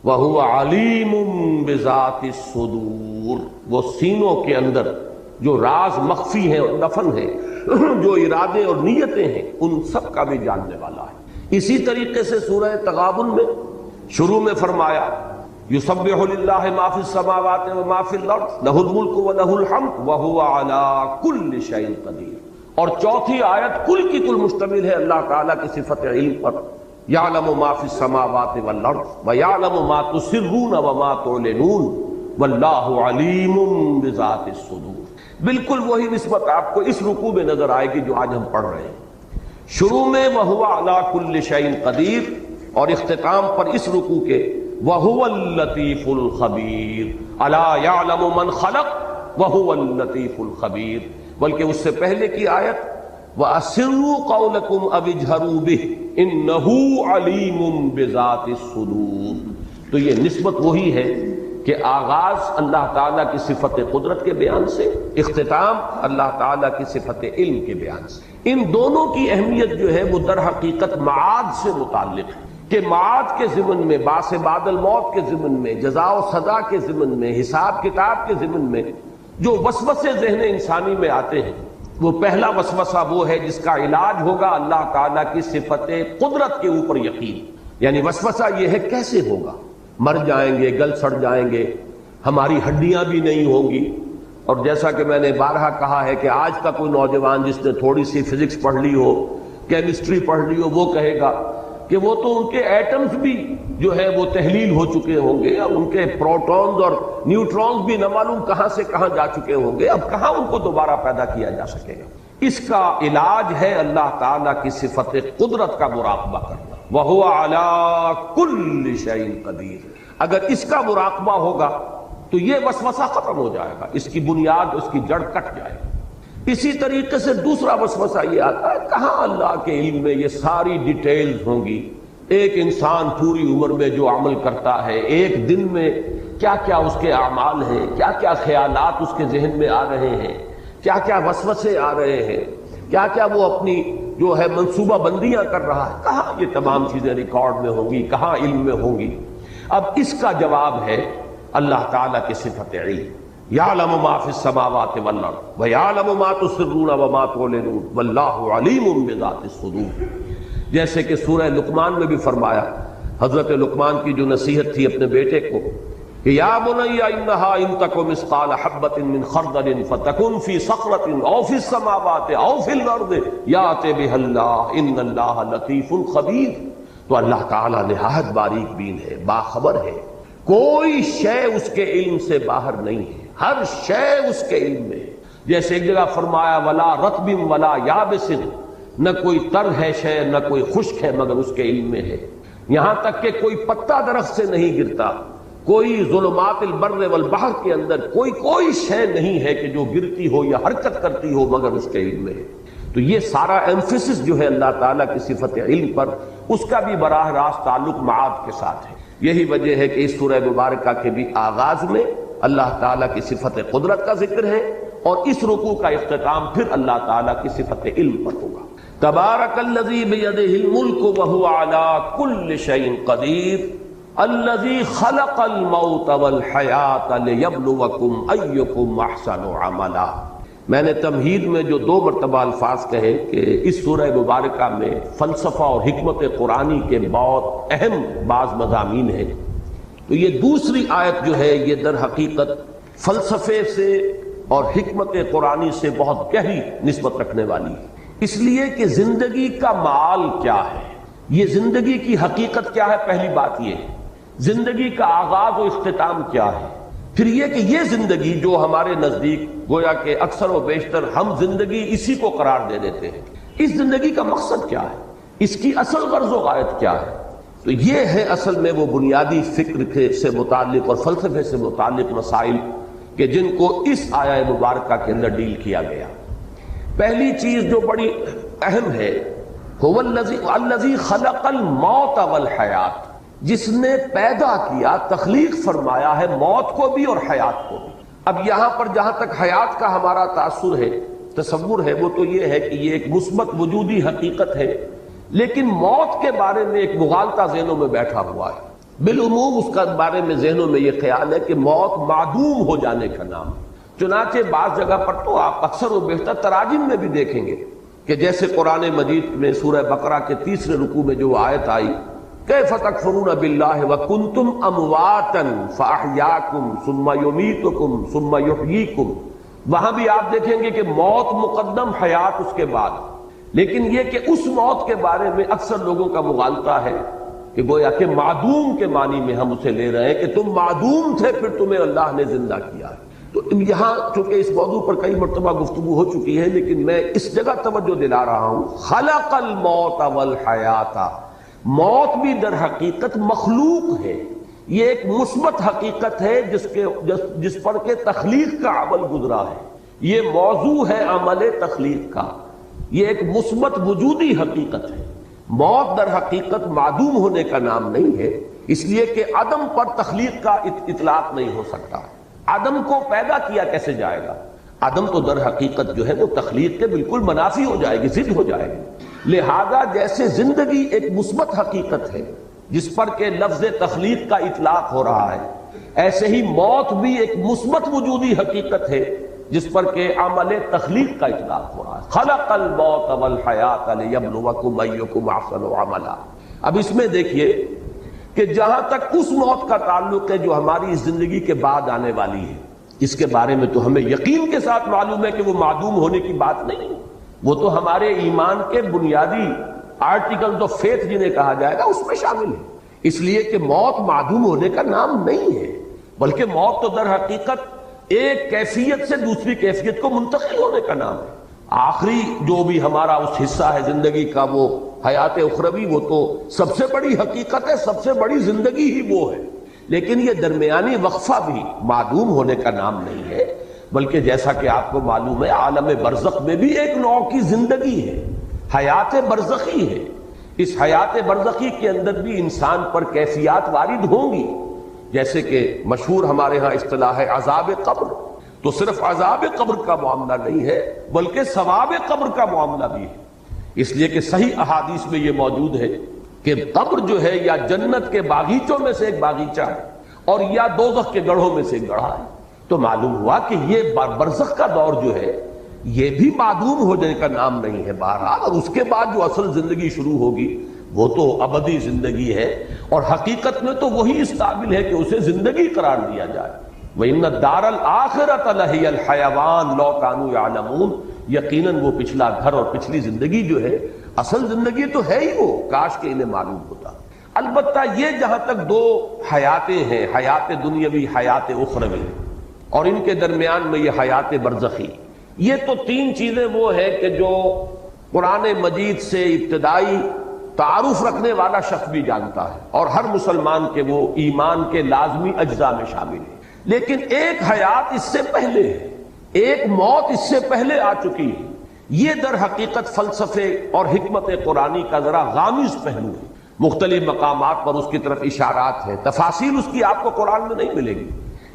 وَهُوَ عَلِيمٌ بِذَاتِ الصُّدُورِ. وہ سینوں کے اندر جو راز مخفی ہیں اور دفن ہیں، جو ارادے اور نیتیں ہیں، ان سب کا بھی جاننے والا ہے. اسی طریقے سے سورہ تغابن میں شروع میں فرمایا یسبح للہ ما فی السماوات و ما فی الارض لہ الملک و لہ الحمد وہو علی کل شیء قدیر. اور چوتھی آیت کل کی کل مشتمل ہے اللہ تعالیٰ کی صفت علم پر. یعلم ما فی السماوات والارض ویعلم ما تسرون وما تعلنون واللہ علیم بذات الصدور. بالکل وہی نسبت آپ کو اس رکوع میں نظر آئے گی جو آج ہم پڑھ رہے ہیں. شروع میں وہو علی کل شیء قدیر، اور اختتام پر اس رکوع کے وَهُوَ اللَّطِيفُ الْخَبِيرُ أَلَا يَعْلَمُ مَنْ خَلَقَ وَهُوَ اللَّطِيفُ الْخَبِيرُ. بلکہ اس سے پہلے کی آیت وَأَسِرُّوا قَوْلَكُمْ أَوِ اجْهَرُوا بِهِ إِنَّهُ عَلِيمٌ بِذَاتِ الصُّدُورِ. تو یہ نسبت وہی ہے کہ آغاز اللہ تعالیٰ کی صفت قدرت کے بیان سے، اختتام اللہ تعالیٰ کی صفت علم کے بیان سے. ان دونوں کی اہمیت جو ہے وہ در حقیقت معاد سے متعلق ہے کہ معاد کے ضمن میں، باس بعد الموت کے ضمن میں، جزا و سزا کے ضمن میں، حساب کتاب کے ضمن میں جو وسوسے ذہن انسانی میں آتے ہیں، وہ پہلا وسوسہ وہ ہے جس کا علاج ہوگا اللہ تعالیٰ کی صفت قدرت کے اوپر یقین. یعنی وسوسہ یہ ہے کیسے ہوگا، مر جائیں گے، گل سڑ جائیں گے، ہماری ہڈیاں بھی نہیں ہوں گی. اور جیسا کہ میں نے بارہا کہا ہے کہ آج کا کوئی نوجوان جس نے تھوڑی سی فزکس پڑھ لی ہو، کیمسٹری پڑھ لی ہو، وہ کہے گا کہ وہ تو ان کے ایٹمز بھی جو ہے وہ تحلیل ہو چکے ہوں گے، اور ان کے پروٹونز اور نیوٹرونز بھی نہ معلوم کہاں سے کہاں جا چکے ہوں گے، اب کہاں ان کو دوبارہ پیدا کیا جا سکے گا. اس کا علاج ہے اللہ تعالیٰ کی صفت قدرت کا مراقبہ کرنا. وَهُوَ عَلَىٰ كُلِّ شَيْءٍ قَدِيرٌ. اگر اس کا مراقبہ ہوگا تو یہ وسوسہ ختم ہو جائے گا، اس کی بنیاد، اس کی جڑ کٹ جائے گی. اسی طریقے سے دوسرا وسوسہ یہ آتا ہے کہاں اللہ کے علم میں یہ ساری ڈیٹیلز ہوں گی. ایک انسان پوری عمر میں جو عمل کرتا ہے، ایک دن میں کیا کیا اس کے اعمال ہیں، کیا کیا خیالات اس کے ذہن میں آ رہے ہیں، کیا کیا وسوسے آ رہے ہیں، کیا کیا وہ اپنی جو ہے منصوبہ بندیاں کر رہا ہے، کہاں یہ تمام چیزیں ریکارڈ میں ہوں گی، کہاں علم میں ہوں گی. اب اس کا جواب ہے اللہ تعالیٰ کی صفت علم. یعلم ما فی السماوات والارض ویعلم ما تسرون وما تعلنون واللہ علیم بذات الصدور. جیسے کہ سورہ لقمان میں بھی فرمایا، حضرت لقمان کی جو نصیحت تھی اپنے بیٹے کو کہ یا بنی انہا ان تک مثقال حبۃ من خردل فتکن فی صخرۃ او فی السماوات او فی الارض یأت بها اللہ ان اللہ لطیف خبیر. تو اللہ تعالیٰ نہایت باریک بین ہے، باخبر ہے، کوئی شے اس کے علم سے باہر نہیں ہے، ہر شے اس کے علم میں ہے. جیسے ایک جگہ فرمایا ولا رطب ولا یابس، نہ کوئی تر ہے شے نہ کوئی خشک ہے مگر اس کے علم میں ہے. یہاں تک کہ کوئی پتا درخت سے نہیں گرتا، کوئی ظلمات البر والبحر کے اندر کوئی شے نہیں ہے کہ جو گرتی ہو یا حرکت کرتی ہو مگر اس کے علم میں ہے. تو یہ سارا ایمفیسس جو ہے اللہ تعالیٰ کی صفت علم پر، اس کا بھی براہ راست تعلق معاد کے ساتھ ہے. یہی وجہ ہے کہ اس سورہ مبارکہ کے بھی آغاز میں اللہ تعالیٰ کی صفت قدرت کا ذکر ہے، اور اس رکوع کا اختتام پھر اللہ تعالیٰ کی صفت علم پر ہوگا. تبارک الذی بیدہ الملک وہو علی کل شیء قدیر الذی خلق الموت والحیاۃ لیبلوکم ایکم احسن عملا. میں نے تمہید میں جو 2 مرتبہ الفاظ کہے کہ اس سورہ مبارکہ میں فلسفہ اور حکمت قرآنی کے بہت اہم بعض مضامین ہیں، تو یہ دوسری آیت جو ہے یہ در حقیقت فلسفے سے اور حکمت قرآنی سے بہت گہری نسبت رکھنے والی ہے، اس لیے کہ زندگی کا معال کیا ہے، یہ زندگی کی حقیقت کیا ہے، پہلی بات یہ ہے زندگی کا آغاز و اختتام کیا ہے، پھر یہ کہ یہ زندگی جو ہمارے نزدیک گویا کہ اکثر و بیشتر ہم زندگی اسی کو قرار دے دیتے ہیں، اس زندگی کا مقصد کیا ہے، اس کی اصل غرض و غایت کیا ہے، تو یہ ہے اصل میں وہ بنیادی فکر سے متعلق اور فلسفے سے متعلق مسائل کہ جن کو اس آیہ مبارکہ کے اندر ڈیل کیا گیا۔ پہلی چیز جو بڑی اہم ہے، هو الذی خلق الموت والحیات، جس نے پیدا کیا، تخلیق فرمایا ہے موت کو بھی اور حیات کو بھی۔ اب یہاں پر جہاں تک حیات کا ہمارا تاثر ہے، تصور ہے، وہ تو یہ ہے کہ یہ ایک مثبت وجودی حقیقت ہے، لیکن موت کے بارے میں ایک مغالطہ ذہنوں میں بیٹھا ہوا ہے۔ بالعموم اس کا بارے میں ذہنوں میں یہ خیال ہے کہ موت معدوم ہو جانے کا نام ہے، چنانچہ بعض جگہ پر تو آپ اکثر و بیشتر تراجم میں بھی دیکھیں گے کہ جیسے قرآن مجید میں سورہ بقرہ کے 3 رکوع میں جو آیت آئی کیف تکفرون باللہ وکنتم امواتا فاحیاکم ثم یمیتکم ثم یحییکم، وہاں بھی آپ دیکھیں گے کہ موت مقدم، حیات اس کے بعد، لیکن یہ کہ اس موت کے بارے میں اکثر لوگوں کا مغالطہ ہے کہ گویا کہ معدوم کے معنی میں ہم اسے لے رہے ہیں کہ تم معدوم تھے پھر تمہیں اللہ نے زندہ کیا ہے۔ تو یہاں چونکہ اس موضوع پر کئی مرتبہ گفتگو ہو چکی ہے، لیکن میں اس جگہ توجہ دلا رہا ہوں، خلق الموت والحیات، موت بھی در حقیقت مخلوق ہے، یہ ایک مثبت حقیقت ہے جس پر کہ تخلیق کا عمل گزرا ہے، یہ موضوع ہے عمل تخلیق کا، یہ ایک مثبت وجودی حقیقت ہے۔ موت در حقیقت معدوم ہونے کا نام نہیں ہے، اس لیے کہ عدم پر تخلیق کا اطلاق نہیں ہو سکتا۔ عدم کو پیدا کیا کیسے جائے گا؟ عدم تو در حقیقت جو ہے وہ تخلیق کے بالکل منافی ہو جائے گی، ضد ہو جائے گی۔ لہذا جیسے زندگی ایک مثبت حقیقت ہے جس پر کہ لفظ تخلیق کا اطلاق ہو رہا ہے، ایسے ہی موت بھی ایک مثبت وجودی حقیقت ہے جس پر کہ عمل تخلیق کا اطلاق ہو رہا ہے۔ خلق الموت والحیات لیبلوکم ایکم احسن عملا۔ اب اس میں دیکھیے کہ جہاں تک اس موت کا تعلق ہے جو ہماری اس زندگی کے بعد آنے والی ہے، اس کے بارے میں تو ہمیں یقین کے ساتھ معلوم ہے کہ وہ معدوم ہونے کی بات نہیں، وہ تو ہمارے ایمان کے بنیادی آرٹیکل آف فیتھ جنہیں کہا جائے گا اس میں شامل ہے، اس لیے کہ موت معدوم ہونے کا نام نہیں ہے، بلکہ موت تو در حقیقت ایک کیفیت سے دوسری کیفیت کو منتقل ہونے کا نام ہے۔ آخری جو بھی ہمارا اس حصہ ہے زندگی کا وہ حیات اخروی، وہ تو سب سے بڑی حقیقت ہے، سب سے بڑی زندگی ہی وہ ہے، لیکن یہ درمیانی وقفہ بھی معدوم ہونے کا نام نہیں ہے، بلکہ جیسا کہ آپ کو معلوم ہے عالم برزخ میں بھی ایک نوع کی زندگی ہے، حیات برزخی ہے۔ اس حیات برزخی کے اندر بھی انسان پر کیفیات وارد ہوں گی، جیسے کہ مشہور ہمارے ہاں اصطلاح ہے عذاب قبر، تو صرف عذاب قبر کا معاملہ نہیں ہے بلکہ ثواب قبر کا معاملہ بھی ہے، اس لیے کہ صحیح احادیث میں یہ موجود ہے کہ قبر جو ہے یا جنت کے باغیچوں میں سے ایک باغیچہ ہے اور یا دوزخ کے گڑھوں میں سے ایک گڑھا ہے، تو معلوم ہوا کہ یہ برزخ کا دور جو ہے یہ بھی معدوم ہونے کا نام نہیں ہے بہرحال، اور اس کے بعد جو اصل زندگی شروع ہوگی وہ تو ابدی زندگی ہے، اور حقیقت میں تو وہی اس قابل ہے کہ اسے زندگی قرار دیا جائے۔ وَإِنَّ الدَّارَ الْآخِرَةَ لَهِيَ الْحَيَوَانُ لَوْ كَانُوا يَعْلَمُونَ، یقیناً وہ پچھلا گھر اور پچھلی زندگی جو ہے اصل زندگی تو ہے ہی وہ، کاش کہ انہیں معلوم ہوتا۔ البتہ یہ جہاں تک 2 حیاتیں ہیں، حیات دنیاوی، حیات اخروی، اور ان کے درمیان میں یہ حیات برزخی، یہ تو 3 چیزیں وہ ہیں کہ جو قرآن مجید سے ابتدائی تعارف رکھنے والا شخص بھی جانتا ہے اور ہر مسلمان کے وہ ایمان کے لازمی اجزاء میں شامل ہے، لیکن ایک حیات اس سے پہلے ہے، ایک موت اس سے پہلے آ چکی ہے۔ یہ در حقیقت فلسفے اور حکمت قرآنی کا ذرا غامض پہلو ہے، مختلف مقامات پر اس کی طرف اشارات ہیں، تفاصیل اس کی آپ کو قرآن میں نہیں ملے گی،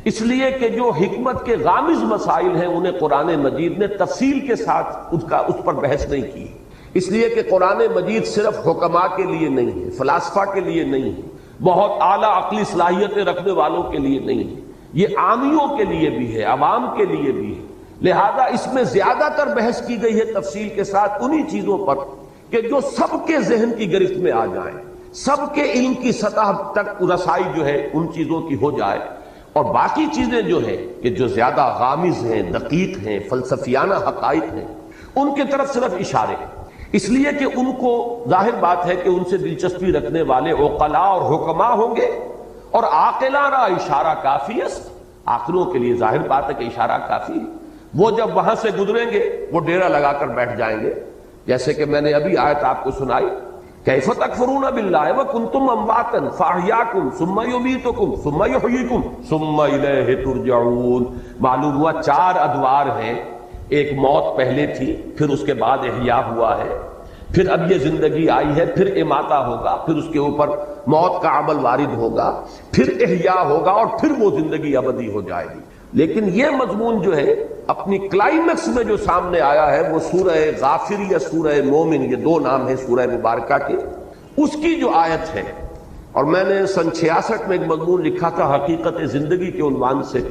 اس لیے کہ جو حکمت کے غامض مسائل ہیں انہیں قرآن مجید نے تفصیل کے ساتھ اس پر بحث نہیں کی، اس لیے کہ قرآن مجید صرف حکماء کے لیے نہیں ہے، فلاسفہ کے لیے نہیں ہے، بہت اعلیٰ عقلی صلاحیتیں رکھنے والوں کے لیے نہیں ہے، یہ عامیوں کے لیے بھی ہے، عوام کے لیے بھی ہے، لہذا اس میں زیادہ تر بحث کی گئی ہے تفصیل کے ساتھ انہی چیزوں پر کہ جو سب کے ذہن کی گرفت میں آ جائیں، سب کے علم کی سطح تک رسائی جو ہے ان چیزوں کی ہو جائے، اور باقی چیزیں جو ہیں کہ جو زیادہ غامض ہیں، دقیق ہیں، فلسفیانہ حقائق ہیں، ان کی طرف صرف اشارے، اس لیے کہ ان کو ظاہر بات ہے کہ ان سے دلچسپی رکھنے والے عقلاء اور حکماء ہوں گے، اور عاقلانہ اشارہ کافی است، عاقلوں کے لیے ظاہر بات ہے کہ اشارہ کافی ہے۔ وہ جب وہاں سے گزریں گے وہ ڈیرا لگا کر بیٹھ جائیں گے، جیسے کہ میں نے ابھی آیت آپ کو سنائی، کیف تکفرون باللہ وکنتم امواتا فاحیاکم ثم یمیتکم ثم یحییکم ثم الیہ ترجعون۔ معلوم ہوا 4 ادوار ہیں، ایک موت پہلے تھی، پھر اس کے بعد احیاء ہوا ہے، پھر اب یہ زندگی آئی ہے، پھر اماتہ ہوگا، پھر اس کے اوپر موت کا عمل وارد ہوگا، پھر احیاء ہوگا، اور پھر وہ زندگی ابدی ہو جائے گی۔ لیکن یہ مضمون جو ہے اپنی کلائمیکس میں جو سامنے آیا ہے وہ سورہ غافر یا سورہ مومن، یہ 2 نام ہیں سورہ مبارکہ کے، اس کی جو آیت ہے، اور میں نے سن 66 میں ایک مضمون لکھا تھا حقیقت زندگی کے عنوان سے،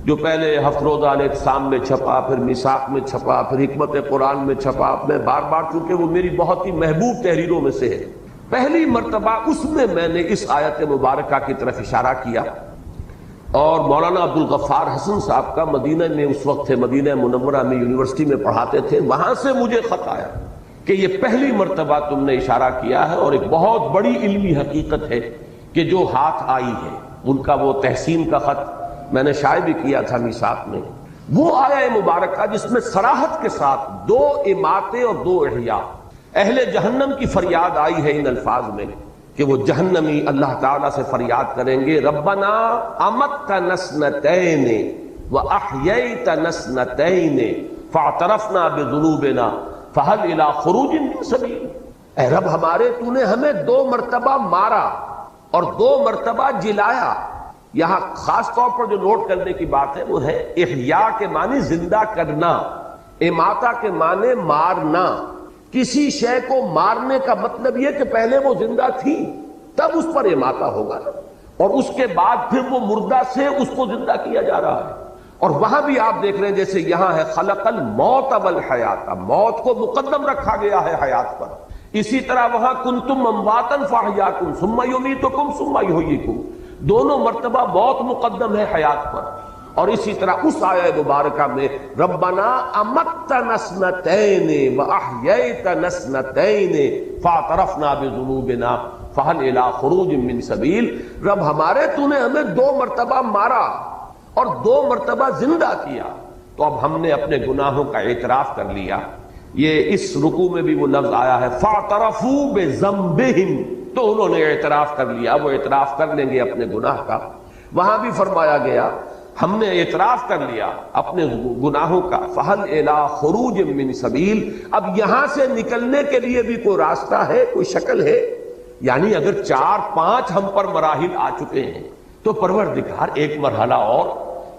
جو پہلے ہفت روزہ الاعتصام میں چھپا، پھر میثاق میں چھپا، پھر حکمت قرآن میں چھپا۔ میں بار بار، چونکہ وہ میری بہت ہی محبوب تحریروں میں سے ہے، پہلی مرتبہ اس میں میں نے اس آیت مبارکہ کی طرف اشارہ کیا، اور مولانا عبدالغفار حسن صاحب کا مدینہ میں اس وقت تھے، مدینہ منورہ میں یونیورسٹی میں پڑھاتے تھے، وہاں سے مجھے خط آیا کہ یہ پہلی مرتبہ تم نے اشارہ کیا ہے، اور ایک بہت بڑی علمی حقیقت ہے کہ جو ہاتھ آئی ہے۔ ان کا وہ تحسین کا خط میں نے شائع بھی کیا تھا میثاق میں، وہ آیہ مبارکہ جس میں صراحت کے ساتھ 2 اماتے اور 2 احیاء، اہل جہنم کی فریاد آئی ہے ان الفاظ میں کہ وہ جہنمی اللہ تعالیٰ سے فریاد کریں گے، ربنا امتنا سنتین واحییتنا سنتین فاعترفنا بذنوبنا فہل الی خروج من سبیل۔ اے رب ہمارے، تو نے ہمیں 2 مرتبہ مارا اور 2 مرتبہ جلایا۔ یہاں خاص طور پر جو نوٹ کرنے کی بات ہے وہ ہے احیاء کے معنی زندہ کرنا، اماتہ کے معنی مارنا۔ کسی شے کو مارنے کا مطلب یہ کہ پہلے وہ زندہ تھی، تب اس پر اماتہ ہوگا، اور اس کے بعد پھر وہ مردہ سے اس کو زندہ کیا جا رہا ہے۔ اور وہاں بھی آپ دیکھ رہے ہیں جیسے یہاں ہے خلق الموت والحیات، موت کو مقدم رکھا گیا ہے حیات پر، اسی طرح وہاں کنتم امواتا فاحیاکم ثم یمیتکم ثم یحییکم، دونوں مرتبہ موت مقدم ہے حیات پر۔ اور اسی طرح اس آیہ مبارکہ میں ربنا امتنا سنتین واحییتنا سنتین فاعترفنا بذنوبنا فہل الی خروج من سبیل، رب ہمارے، تو نے ہمیں 2 مرتبہ مارا اور 2 مرتبہ زندہ کیا، تو اب ہم نے اپنے گناہوں کا اعتراف کر لیا۔ یہ اس رکوع میں بھی وہ لفظ آیا ہے فاعترفوا بذنبہم، تو انہوں نے اعتراف کر لیا، وہ اعتراف کر لیں گے اپنے گناہ کا۔ وہاں بھی فرمایا گیا ہم نے اعتراف کر لیا اپنے گناہوں کا، فہل الی خروج من سبیل، اب یہاں سے نکلنے کے لیے بھی کوئی راستہ ہے، کوئی شکل ہے؟ یعنی اگر 4-5 ہم پر مراحل آ چکے ہیں تو پروردگار ایک مرحلہ اور،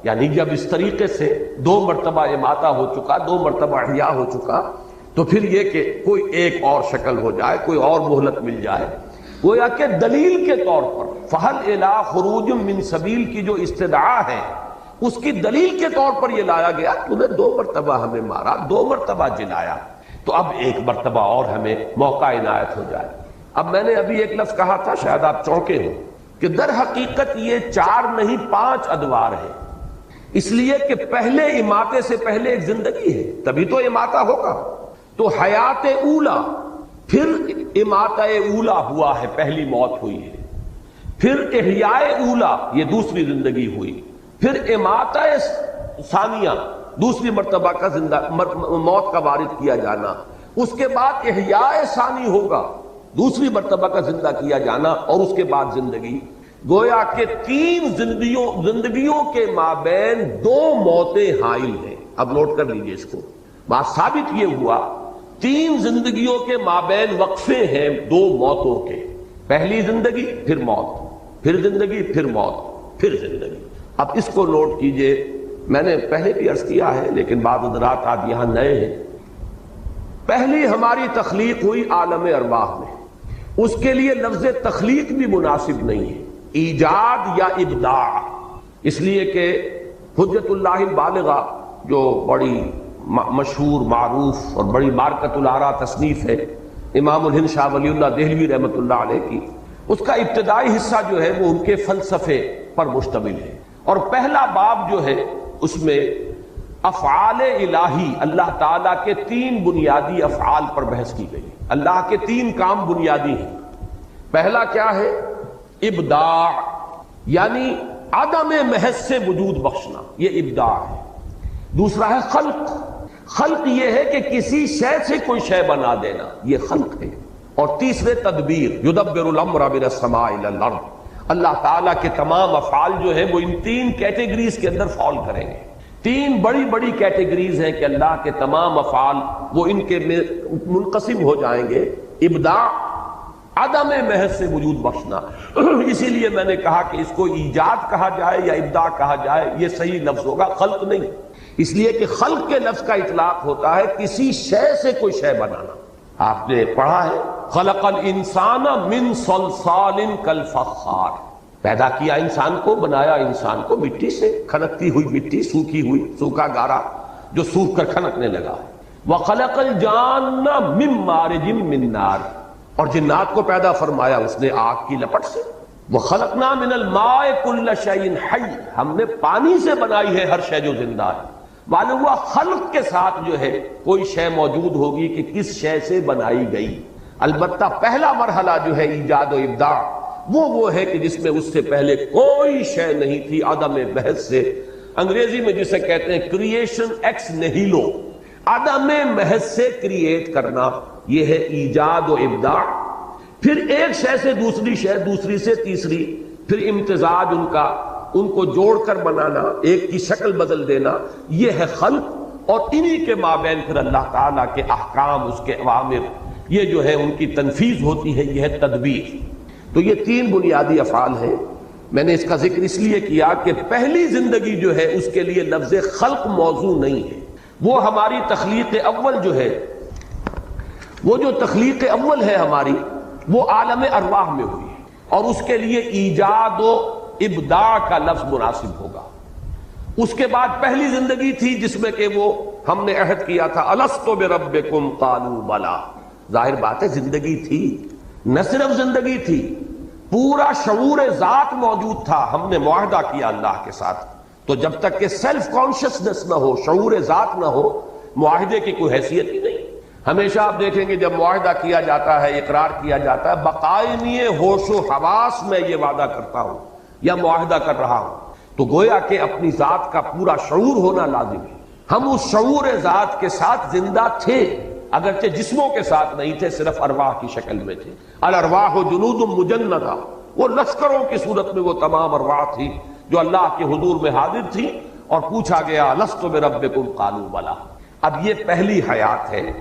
یعنی جب اس طریقے سے 2 مرتبہ اماتہ ہو چکا، 2 مرتبہ احیاء ہو چکا، تو پھر یہ کہ کوئی ایک اور شکل ہو جائے، کوئی اور مہلت مل جائے۔ گویا کہ دلیل کے طور پر فہل الی خروج من سبیل کی جو استدعا ہے، اس کی دلیل کے طور پر یہ لایا گیا، تو نے 2 مرتبہ ہمیں مارا، 2 مرتبہ جلایا، تو اب 1 مرتبہ اور ہمیں موقع عنایت ہو جائے۔ اب میں نے ابھی ایک لفظ کہا تھا، شاید آپ چونکے ہوں، کہ در حقیقت یہ 4 نہیں 5 ادوار ہے، اس لیے کہ پہلے اماتے سے پہلے ایک زندگی ہے، تبھی تو اماتہ ہوگا۔ تو حیات اولا، پھر اماتہ اولا ہوا ہے، پہلی موت ہوئی ہے، پھر احیاء اولا، یہ دوسری زندگی ہوئی، پھر اماتہ ثانیہ، دوسری مرتبہ کا زندہ موت کا وارد کیا جانا، اس کے بعد احیاء ثانی ہوگا، دوسری مرتبہ کا زندہ کیا جانا، اور اس کے بعد زندگی۔ گویا کہ 3 زندگیوں کے مابین 2 موتیں حائل ہیں۔ اب نوٹ کر لیجئے اس کو، بات ثابت یہ ہوا 3 زندگیوں کے مابین وقفے ہیں 2 موتوں کے، پہلی زندگی پھر موت، پھر زندگی پھر موت، پھر زندگی۔ اب اس کو نوٹ کیجئے، میں نے پہلے بھی عرض کیا ہے لیکن بعض حضرات آج یہاں نئے ہیں۔ پہلی ہماری تخلیق ہوئی عالم ارواح میں، اس کے لیے لفظ تخلیق بھی مناسب نہیں ہے، ایجاد یا ابداع، اس لیے کہ حجت اللہ البالغہ جو بڑی مشہور معروف اور بڑی مارکۃ الآراء تصنیف ہے امام الہند شاہ ولی اللہ دہلوی رحمۃ اللہ علیہ کی، اس کا ابتدائی حصہ جو ہے وہ ان کے فلسفے پر مشتمل ہے، اور پہلا باب جو ہے اس میں افعال الہی، اللہ تعالیٰ کے 3 بنیادی افعال پر بحث کی گئی۔ اللہ کے 3 کام بنیادی ہیں۔ پہلا کیا ہے؟ ابداع، یعنی عدم محض سے وجود بخشنا، یہ ابداع ہے۔ دوسرا ہے خلق، خلق یہ ہے کہ کسی شے سے کوئی شے بنا دینا، یہ خلق ہے۔ اور تیسرے تدبیر، یدبر الامر من السماء الى الارض، اللہ تعالیٰ کے تمام افعال جو ہیں وہ ان 3 کیٹیگریز کے اندر فال کریں گے۔ 3 بڑی بڑی کیٹیگریز ہیں کہ اللہ کے تمام افعال وہ ان کے منقسم ہو جائیں گے۔ ابداع، عدم محض سے وجود بخشنا، اسی لیے میں نے کہا کہ اس کو ایجاد کہا جائے یا ابداع کہا جائے یہ صحیح لفظ ہوگا، خلق نہیں، اس لیے کہ خلق کے لفظ کا اطلاق ہوتا ہے کسی شے سے کوئی شے بنانا۔ آپ نے پڑھا ہے خلق الانسان من صلصال کالفخار، پیدا کیا انسان کو، بنایا انسان کو مٹی سے، کھنکتی ہوئی مٹی، سوکھی ہوئی، سوکھا گارا جو سوکھ کر کھنکنے لگا۔ وخلق الجان من مارج من نار، اور جنات کو پیدا فرمایا اس نے آگ کی لپٹ سے۔ وخلقنا من الماء كل شيء حي، ہم نے پانی سے بنائی ہے ہر شے جو زندہ ہے۔ معلوم ہوا خلق کے ساتھ جو ہے کوئی شے موجود ہوگی کہ کس شے سے بنائی گئی۔ البتہ پہلا مرحلہ جو ہے ایجاد و ابداع وہ ہے کہ جس میں اس سے پہلے کوئی شے نہیں تھی، عدم محض سے، انگریزی میں جسے کہتے ہیں کریشن ایکس نہیلو، عدم محض سے کریٹ کرنا، یہ ہے ایجاد و ابداع۔ پھر ایک شے سے دوسری شے، دوسری سے تیسری، پھر امتزاج ان کو جوڑ کر بنانا، ایک کی شکل بدل دینا، یہ ہے خلق۔ اور انہی کے مابین پھر اللہ تعالیٰ کے احکام، اس کے اوامر، یہ جو ہے ان کی تنفیذ ہوتی ہے، یہ ہے تدبیر۔ تو یہ 3 بنیادی افعال ہیں۔ میں نے اس کا ذکر اس لیے کیا کہ پہلی زندگی جو ہے اس کے لیے لفظ خلق موضوع نہیں ہے، وہ ہماری تخلیق اول جو ہے، وہ جو تخلیق اول ہے ہماری، وہ عالم ارواح میں ہوئی ہے، اور اس کے لیے ایجاد و ابداع کا لفظ مناسب ہوگا۔ اس کے بعد پہلی زندگی تھی جس میں کہ وہ ہم نے عہد کیا تھا الست بربکم قالوا بلا، ظاہر بات ہے زندگی تھی، نہ صرف زندگی تھی، پورا شعور ذات موجود تھا، ہم نے معاہدہ کیا اللہ کے ساتھ۔ تو جب تک کہ سیلف کانشسنس نہ ہو، شعور ذات نہ ہو، معاہدے کی کوئی حیثیت ہی نہیں۔ ہمیشہ آپ دیکھیں گے جب معاہدہ کیا جاتا ہے، اقرار کیا جاتا ہے، بقائمی ہوش و حواس میں یہ وعدہ کرتا ہوں یا معاہدہ کر رہا ہوں، تو گویا کہ اپنی ذات کا پورا شعور ہونا لازم ہے۔ ہم اس شعور ذات کے ساتھ زندہ تھے، اگرچہ جسموں کے ساتھ نہیں تھے، صرف ارواح کی شکل میں تھے۔ الارواح جنود مجندہ، وہ لشکروں کی صورت میں وہ تمام ارواح تھی جو اللہ کے حضور میں حاضر تھی، اور پوچھا گیا لست بربکم قالوا بلا۔ اب یہ پہلی حیات ہے،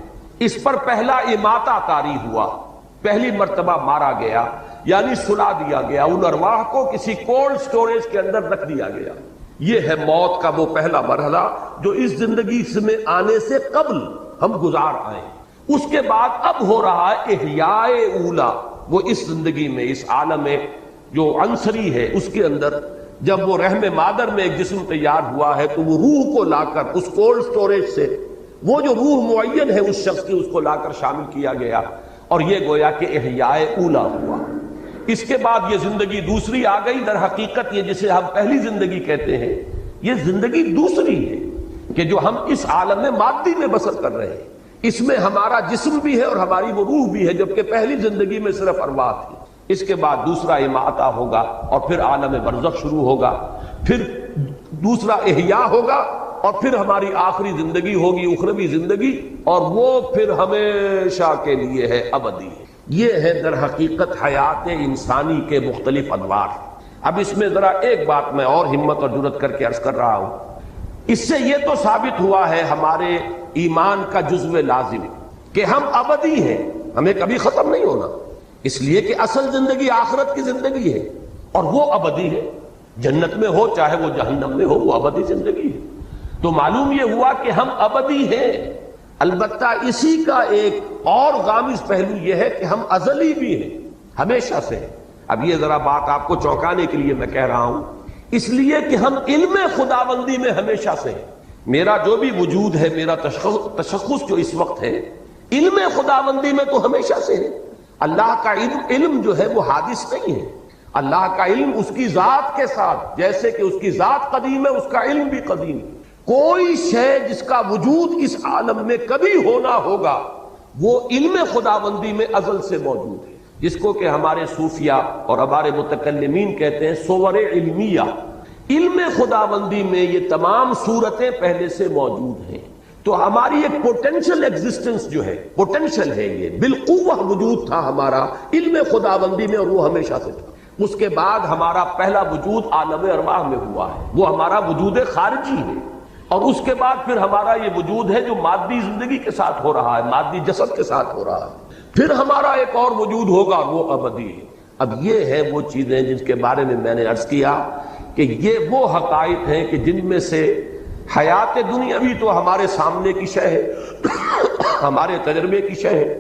اس پر پہلا اماتہ طاری ہوا، پہلی مرتبہ مارا گیا، یعنی سلا دیا گیا، ان ارواح کو کسی کولڈ سٹوریج کے اندر رکھ دیا گیا۔ یہ ہے موت کا وہ پہلا مرحلہ جو اس زندگی میں آنے سے قبل ہم گزار آئے۔ اس کے بعد اب ہو رہا ہے احیاء اولا، وہ اس زندگی میں، اس عالم جو عنصری ہے اس کے اندر جب وہ رحم مادر میں ایک جسم تیار ہوا ہے تو وہ روح کو لا کر اس کولڈ سٹوریج سے، وہ جو روح معین ہے اس شخص کی، اس کو لا کر شامل کیا گیا، اور یہ گویا کہ احیاء اولا ہوا۔ اس کے بعد یہ زندگی دوسری آ گئی۔ در حقیقت یہ جسے ہم پہلی زندگی کہتے ہیں، یہ زندگی دوسری ہے کہ جو ہم اس عالم میں مادی میں بسر کر رہے ہیں، اس میں ہمارا جسم بھی ہے اور ہماری وہ روح بھی ہے، جبکہ پہلی زندگی میں صرف ارواح تھی۔ اس کے بعد دوسرا اماتہ ہوگا، اور پھر عالم برزخ شروع ہوگا، پھر دوسرا احیاء ہوگا، اور پھر ہماری آخری زندگی ہوگی، اخروی زندگی، اور وہ پھر ہمیشہ کے لیے ہے، ابدی ہے۔ یہ ہے در حقیقت حیات انسانی کے مختلف ادوار۔ اب اس میں ذرا ایک بات میں اور ہمت اور جرأت کر کے عرض کر رہا ہوں، اس سے یہ تو ثابت ہوا ہے ہمارے ایمان کا جزو لازم کہ ہم ابدی ہیں، ہمیں کبھی ختم نہیں ہونا، اس لیے کہ اصل زندگی آخرت کی زندگی ہے، اور وہ ابدی ہے، جنت میں ہو چاہے وہ جہنم میں ہو، وہ ابدی زندگی ہے۔ تو معلوم یہ ہوا کہ ہم ابدی ہیں۔ البتہ اسی کا ایک اور غامض پہلو یہ ہے کہ ہم ازلی بھی ہیں، ہمیشہ سے ہیں۔ اب یہ ذرا بات آپ کو چونکانے کے لیے میں کہہ رہا ہوں، اس لیے کہ ہم علم خداوندی میں ہمیشہ سے ہیں، میرا جو بھی وجود ہے، میرا تشخص جو اس وقت ہے، علم خداوندی میں تو ہمیشہ سے ہے۔ اللہ کا علم جو ہے وہ حادث نہیں ہے۔ اللہ کا علم اس کی ذات کے ساتھ، جیسے کہ اس کی ذات قدیم ہے، اس کا علم بھی قدیم ہے۔ کوئی شے جس کا وجود اس عالم میں کبھی ہونا ہوگا وہ علم خداوندی میں ازل سے موجود ہے، جس کو کہ ہمارے صوفیہ اور ہمارے متکلمین کہتے ہیں صور علمیہ۔ علم خداوندی میں یہ تمام صورتیں پہلے سے موجود ہیں، تو ہماری ایک پوٹینشل ایگزسٹنس جو ہے، پوٹینشل ہے، یہ بالقوہ وجود تھا ہمارا علم خداوندی میں، اور وہ ہمیشہ سے تھا۔ اس کے بعد ہمارا پہلا وجود عالم ارواح میں ہوا ہے، وہ ہمارا وجود خارجی ہے، اور اس کے بعد پھر ہمارا یہ وجود ہے جو مادی زندگی کے ساتھ ہو رہا ہے، مادی جسد کے ساتھ ہو رہا ہے۔ پھر ہمارا ایک اور وجود ہوگا، وہ ابدی ہے۔ اب یہ ہے وہ چیزیں جن کے بارے میں میں نے عرض کیا کہ یہ وہ حقائق ہیں کہ جن میں سے حیات دنیاوی تو ہمارے سامنے کی شے ہے، ہمارے تجربے کی شے ہے۔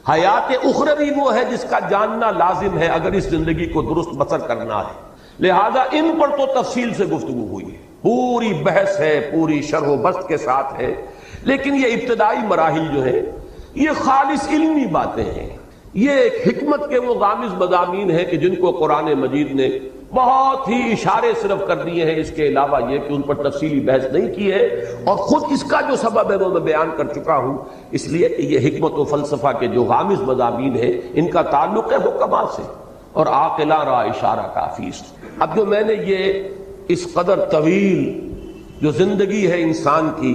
حیات اخروی وہ ہے جس کا جاننا لازم ہے اگر اس زندگی کو درست بسر کرنا ہے، لہذا ان پر تو تفصیل سے گفتگو ہوئی ہے، پوری بحث ہے، پوری شرح و بسط کے ساتھ ہے، لیکن یہ ابتدائی مراحل جو ہیں یہ خالص علمی باتیں ہیں، یہ ایک حکمت کے وہ غامض مضامین ہیں کہ جن کو قرآن مجید نے بہت ہی اشارے صرف کر دیے ہیں، اس کے علاوہ یہ کہ ان پر تفصیلی بحث نہیں کی ہے، اور خود اس کا جو سبب ہے وہ میں بیان کر چکا ہوں، اس لیے کہ یہ حکمت و فلسفہ کے جو غامض مضامین ہیں ان کا تعلق ہے حکما سے، اور عاقلاں را اشارہ کافی است۔ اب جو میں نے یہ اس قدر طویل جو زندگی ہے انسان کی،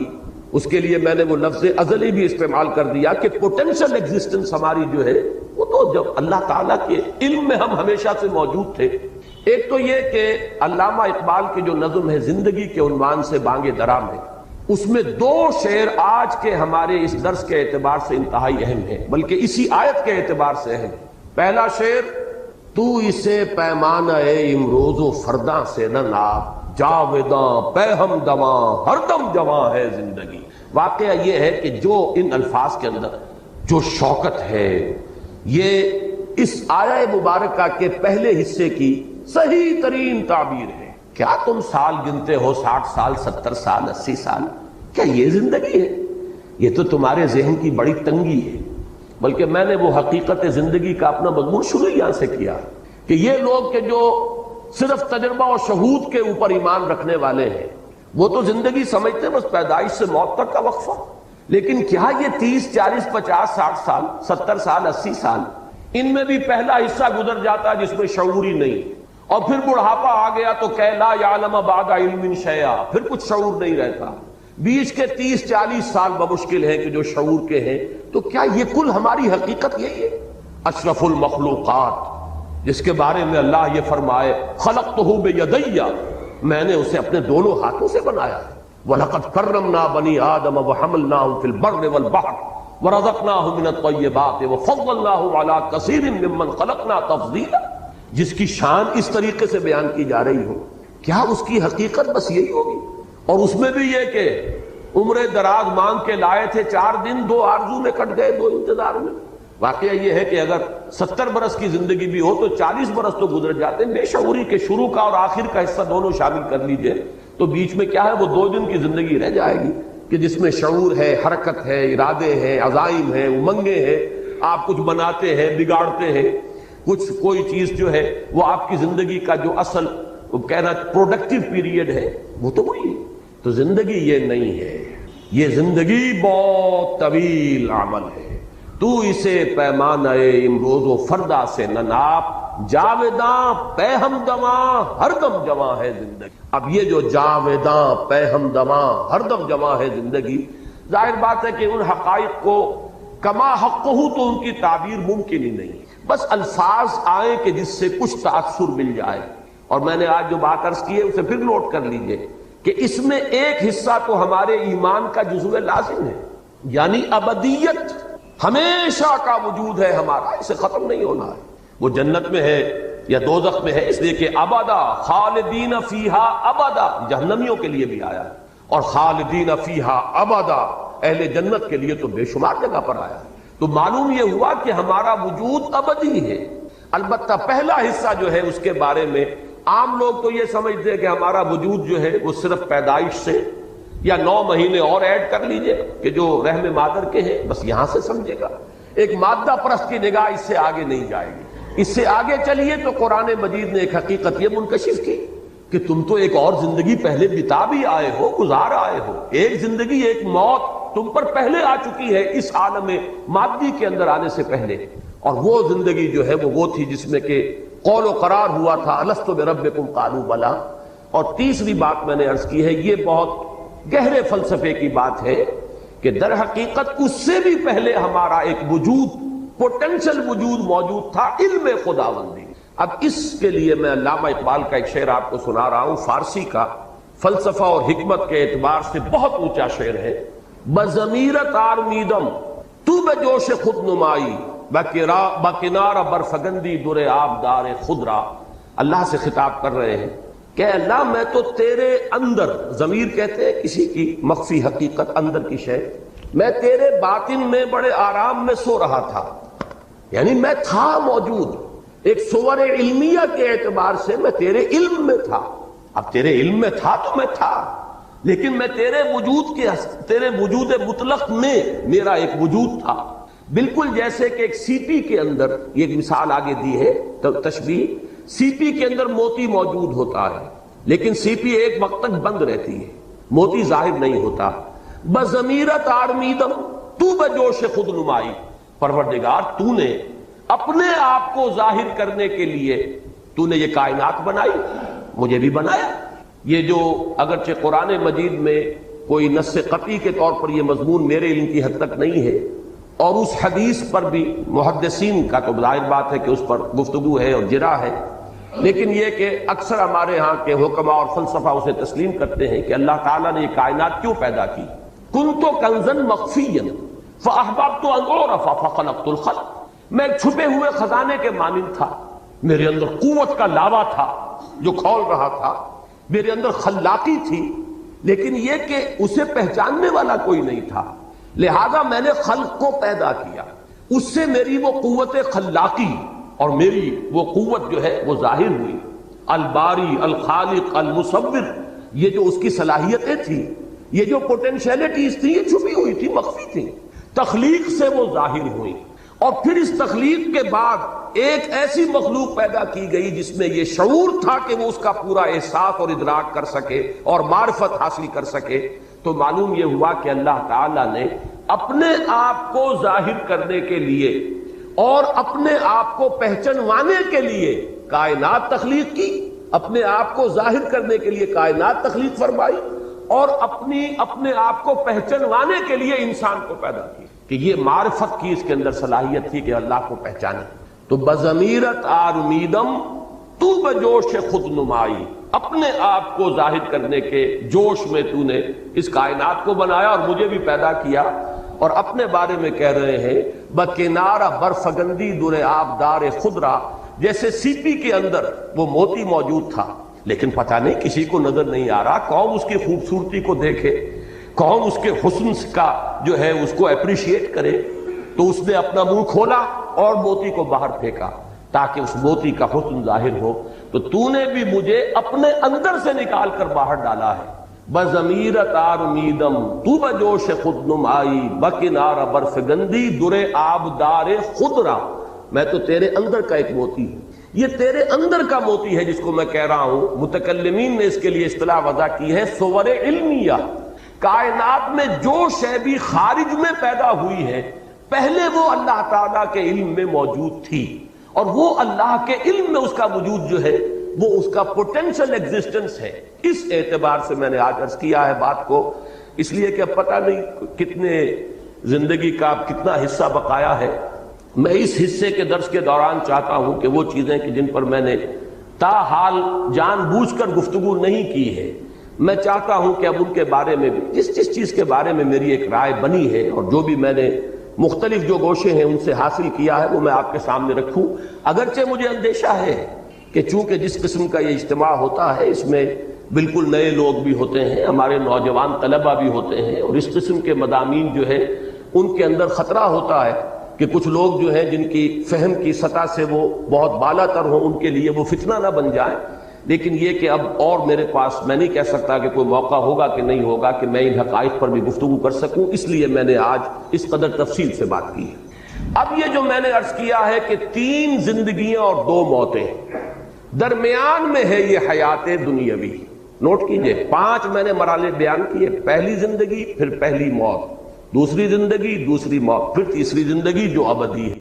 اس کے لیے میں نے وہ لفظ ازلی بھی استعمال کر دیا کہ پوٹینشل ایگزسٹنس ہماری جو ہے وہ تو جب اللہ تعالیٰ کے علم میں ہم ہمیشہ سے موجود تھے۔ ایک تو یہ کہ علامہ اقبال کی جو نظم ہے زندگی کے عنوان سے بانگ درا میں، اس میں دو شعر آج کے ہمارے اس درس کے اعتبار سے انتہائی اہم ہیں، بلکہ اسی آیت کے اعتبار سے اہم۔ پہلا شعر، تو اسے پیمانہ امروز و فرداں سے نہ ناپ، جاوداں پہ ہم دواں ہر دم جواں ہے زندگی۔ واقعہ یہ ہے کہ جو ان الفاظ کے اندر جو شوکت ہے، یہ اس آیہ مبارکہ کے پہلے حصے کی صحیح ترین تعبیر ہے۔ کیا تم سال گنتے ہو 60 سال، 70 سال، 80 سال؟ کیا یہ زندگی ہے؟ یہ تو تمہارے ذہن کی بڑی تنگی ہے۔ بلکہ میں نے وہ حقیقت زندگی کا اپنا مضمون شروع یہاں سے کیا کہ یہ لوگ کہ جو صرف تجربہ اور شہود کے اوپر ایمان رکھنے والے ہیں، وہ تو زندگی سمجھتے ہیں بس پیدائش سے موت تک کا وقفہ، لیکن کیا یہ 30، 40، 50، 60 سال، 70 سال، 80 سال، ان میں بھی پہلا حصہ گزر جاتا ہے جس میں شعور ہی نہیں، اور پھر بڑھاپا آ گیا تو کہ لا یعلم بعد علم شیئا، پھر کچھ شعور نہیں رہتا، بیچ کے 30، 40 سال بمشکل ہے کہ جو شعور کے ہیں، تو کیا یہ کل ہماری حقیقت یہی ہے؟ اشرف المخلوقات جس کے بارے میں اللہ یہ فرمائے خلقتہ بیدی، میں نے اسے اپنے دونوں ہاتھوں سے بنایا ہے، وَلَقَدْ كَرَّمْنَا بَنِي آدَمَ وَحَمَلْنَاهُمْ فِي الْبَرِّ وَالْبَحْرِ وَرَزَقْنَاهُمْ مِنَ الطَّيِّبَاتِ وَفَضَّلْنَاهُمْ عَلَى كَثِيرٍ مِّمَّنْ خَلَقْنَا تَفْضِيلًا، جس کی شان اس طریقے سے بیان کی جا رہی ہو، کیا اس کی حقیقت بس یہی ہوگی؟ اور اس میں بھی یہ کہ عمر دراز مانگ کے لائے تھے، 4 دن 2 آرزو میں کٹ گئے، 2 انتظار میں۔ واقعہ یہ ہے کہ اگر 70 برس کی زندگی بھی ہو تو 40 برس تو گزر جاتے ہیں، بے شعوری کے شروع کا اور آخر کا حصہ دونوں شامل کر لیجئے تو بیچ میں کیا ہے، وہ 2 دن کی زندگی رہ جائے گی کہ جس میں شعور ہے، حرکت ہے، ارادے ہیں، عزائم ہیں، امنگیں ہیں، آپ کچھ بناتے ہیں، بگاڑتے ہیں، کوئی چیز جو ہے وہ آپ کی زندگی کا جو اصل کہنا پروڈکٹیو پیریڈ ہے وہ تو وہی ہے۔ تو زندگی یہ نہیں ہے، یہ زندگی بہت طویل عمل ہے۔ تو اسے پیمانہ امروز و فردا سے نہ ناپ، جاوداں پہ ہم دواں ہر دم جواں ہے زندگی۔ اب یہ جو جاوداں پہ ہم دواں ہر دم جواں ہے زندگی، ظاہر بات ہے کہ ان حقائق کو کما حق ہو تو ان کی تعبیر ممکن ہی نہیں، بس الفاظ آئیں کہ جس سے کچھ تاثر مل جائے۔ اور میں نے آج جو بات عرض کی ہے اسے پھر نوٹ کر لیجئے کہ اس میں ایک حصہ تو ہمارے ایمان کا جزو لازم ہے، یعنی ابدیت، ہمیشہ کا وجود ہے ہمارا، اسے ختم نہیں ہونا ہے۔ وہ جنت میں ہے یا دوزخ میں ہے، اس لیے کہ ابدا خالدین فیہا ابدا جہنمیوں کے لیے بھی آیا ہے، اور خالدین فیہا ابدا اہل جنت کے لیے تو بے شمار جگہ پر آیا ہے۔ تو معلوم یہ ہوا کہ ہمارا وجود ابدی ہے۔ البتہ پہلا حصہ جو ہے اس کے بارے میں عام لوگ تو یہ سمجھتے ہیں کہ ہمارا وجود جو ہے وہ صرف پیدائش سے یا 9 مہینے اور ایڈ کر لیجئے کہ جو رحم مادر کے ہیں، بس یہاں سے سمجھے گا۔ ایک مادہ پرست کی نگاہ اس سے آگے نہیں جائے گی۔ اس سے آگے چلیے تو قرآن مجید نے ایک حقیقت یہ منکشف کی کہ تم تو ایک اور زندگی پہلے بتا بھی آئے ہو، گزار آئے ہو۔ ایک زندگی، ایک موت تم پر پہلے آ چکی ہے اس عالم مادی کے اندر آنے سے پہلے، اور وہ زندگی جو ہے وہ تھی جس میں کہ قول و قرار ہوا تھا الست بربکم قالوا بلی۔ اور تیسری بات میں نے عرض کی ہے، یہ بہت گہرے فلسفے کی بات ہے کہ در حقیقت اس سے بھی پہلے ہمارا ایک وجود، پوٹینشل وجود موجود تھا، علم خداوندی۔ اب اس کے لیے میں علامہ اقبال کا ایک شعر آپ کو سنا رہا ہوں، فارسی کا، فلسفہ اور حکمت کے اعتبار سے بہت اونچا شعر ہے۔ بضمیرت آرمیدم تو بے جوش خود نمائی، بکنار برفگندی در آبدار خضرا۔ اللہ سے خطاب کر رہے ہیں کہ اللہ میں تو تیرے اندر، ضمیر کہتے ہیں کسی کی مخفی حقیقت، اندر کی شے، میں تیرے باطن میں بڑے آرام میں سو رہا تھا، یعنی میں تھا موجود، ایک صور علمیہ کے اعتبار سے میں تیرے علم میں تھا۔ اب تیرے علم میں تھا تو میں تھا، لیکن میں تیرے وجود مطلق میں میرا ایک وجود تھا، بالکل جیسے کہ ایک سی پی کے اندر، یہ ایک مثال آگے دی ہے تشبیہ، سی پی کے اندر موتی موجود ہوتا ہے لیکن سی پی ایک وقت تک بند رہتی ہے، موتی ظاہر نہیں ہوتا۔ بضمیرت آرمیدم تو بجوش خود نمائی، پروردگار تو نے اپنے آپ کو ظاہر کرنے کے لیے تو نے یہ کائنات بنائی، مجھے بھی بنایا۔ یہ جو اگرچہ قرآن مجید میں کوئی نص قطعی کے طور پر یہ مضمون میرے علم کی حد تک نہیں ہے، اور اس حدیث پر بھی محدثین کا تو ظاہر بات ہے کہ اس پر گفتگو ہے اور جرا ہے، لیکن یہ کہ اکثر ہمارے ہاں کے حکماء اور فلسفہ اسے تسلیم کرتے ہیں کہ اللہ تعالیٰ نے یہ کائنات کیوں پیدا کی۔ کنت کنزا مخفیا فاحببت ان اعرف فخلقت الخلق، میں چھپے ہوئے خزانے کے مانند تھا، میرے اندر قوت کا لاوا تھا جو کھول رہا تھا، میرے اندر خلاقی تھی، لیکن یہ کہ اسے پہچاننے والا کوئی نہیں تھا، لہذا میں نے خلق کو پیدا کیا، اس سے میری وہ قوت خلاقی اور میری وہ قوت جو ہے وہ ظاہر ہوئی۔ الباری، الخالق، المصور، یہ جو اس کی صلاحیتیں تھیں، یہ جو پوٹینشیلٹیز تھی، یہ چھپی ہوئی تھی، مخفی تھی، تخلیق سے وہ ظاہر ہوئی۔ اور پھر اس تخلیق کے بعد ایک ایسی مخلوق پیدا کی گئی جس میں یہ شعور تھا کہ وہ اس کا پورا احساس اور ادراک کر سکے اور معرفت حاصل کر سکے۔ تو معلوم یہ ہوا کہ اللہ تعالیٰ نے اپنے آپ کو ظاہر کرنے کے لیے اور اپنے آپ کو پہچانوانے کے لیے کائنات تخلیق کی، اپنے آپ کو ظاہر کرنے کے لیے کائنات تخلیق فرمائی، اور اپنے آپ کو پہچانوانے کے لیے انسان کو پیدا کی، کہ یہ معرفت کی اس کے اندر صلاحیت تھی کہ اللہ کو پہچانے۔ تو بضمیرت آرمیدم تو بجوش خود نمائی، اپنے آپ کو ظاہر کرنے کے جوش میں تو نے اس کائنات کو بنایا اور مجھے بھی پیدا کیا۔ اور اپنے بارے میں کہہ رہے ہیں بکنارہ برفگندی در آبدار خضرا، جیسے سی پی کے اندر وہ موتی موجود تھا لیکن پتہ نہیں کسی کو نظر نہیں آ رہا، قوم اس کی خوبصورتی کو دیکھے، قوم اس کے حسن کا جو ہے اس کو اپریشیٹ کرے، تو اس نے اپنا منہ کھولا اور موتی کو باہر پھینکا تاکہ اس موتی کا حسن ظاہر ہو۔ تو نے بھی مجھے اپنے اندر سے نکال کر باہر ڈالا ہے۔ بضمیرت آرمیدم تو بجوش خود نمائی، بکنار برفگندی در آبدار خضرا، میں تو تیرے اندر کا ایک موتی ہوں۔ یہ تیرے اندر کا موتی ہے جس کو میں کہہ رہا ہوں، متکلمین نے اس کے لیے اصطلاح وضع کی ہے صور علمیہ۔ کائنات میں جو شے بھی خارج میں پیدا ہوئی ہے، پہلے وہ اللہ تعالیٰ کے علم میں موجود تھی، اور وہ اللہ کے علم میں اس کا وجود جو ہے وہ اس کا پوٹینشل ایگزسٹنس ہے۔ اس اعتبار سے میں نے آج عرض کیا ہے بات کو، اس لیے کہ اب پتہ نہیں کتنے زندگی کا کتنا حصہ بقایا ہے۔ میں اس حصے کے درس کے دوران چاہتا ہوں کہ وہ چیزیں کہ جن پر میں نے تاحال جان بوجھ کر گفتگو نہیں کی ہے، میں چاہتا ہوں کہ اب ان کے بارے میں بھی جس چیز کے بارے میں میری ایک رائے بنی ہے اور جو بھی میں نے مختلف جو گوشے ہیں ان سے حاصل کیا ہے وہ میں آپ کے سامنے رکھوں۔ اگرچہ مجھے اندیشہ ہے کہ چونکہ جس قسم کا یہ اجتماع ہوتا ہے اس میں بالکل نئے لوگ بھی ہوتے ہیں، ہمارے نوجوان طلبہ بھی ہوتے ہیں، اور اس قسم کے مضامین جو ہے ان کے اندر خطرہ ہوتا ہے کہ کچھ لوگ جو ہیں جن کی فہم کی سطح سے وہ بہت بالا تر ہوں، ان کے لیے وہ فتنہ نہ بن جائے۔ لیکن یہ کہ اب اور میرے پاس میں نہیں کہہ سکتا کہ کوئی موقع ہوگا کہ نہیں ہوگا کہ میں ان حقائق پر بھی گفتگو کر سکوں، اس لیے میں نے آج اس قدر تفصیل سے بات کی ہے۔ اب یہ جو میں نے عرض کیا ہے کہ 3 زندگیاں اور 2 موتیں، درمیان میں ہے یہ حیات دنیاوی، نوٹ کیجئے 5 میں نے مراحل بیان کیے، پہلی زندگی، پھر پہلی موت، دوسری زندگی، دوسری موت، پھر تیسری زندگی جو ابدی ہے۔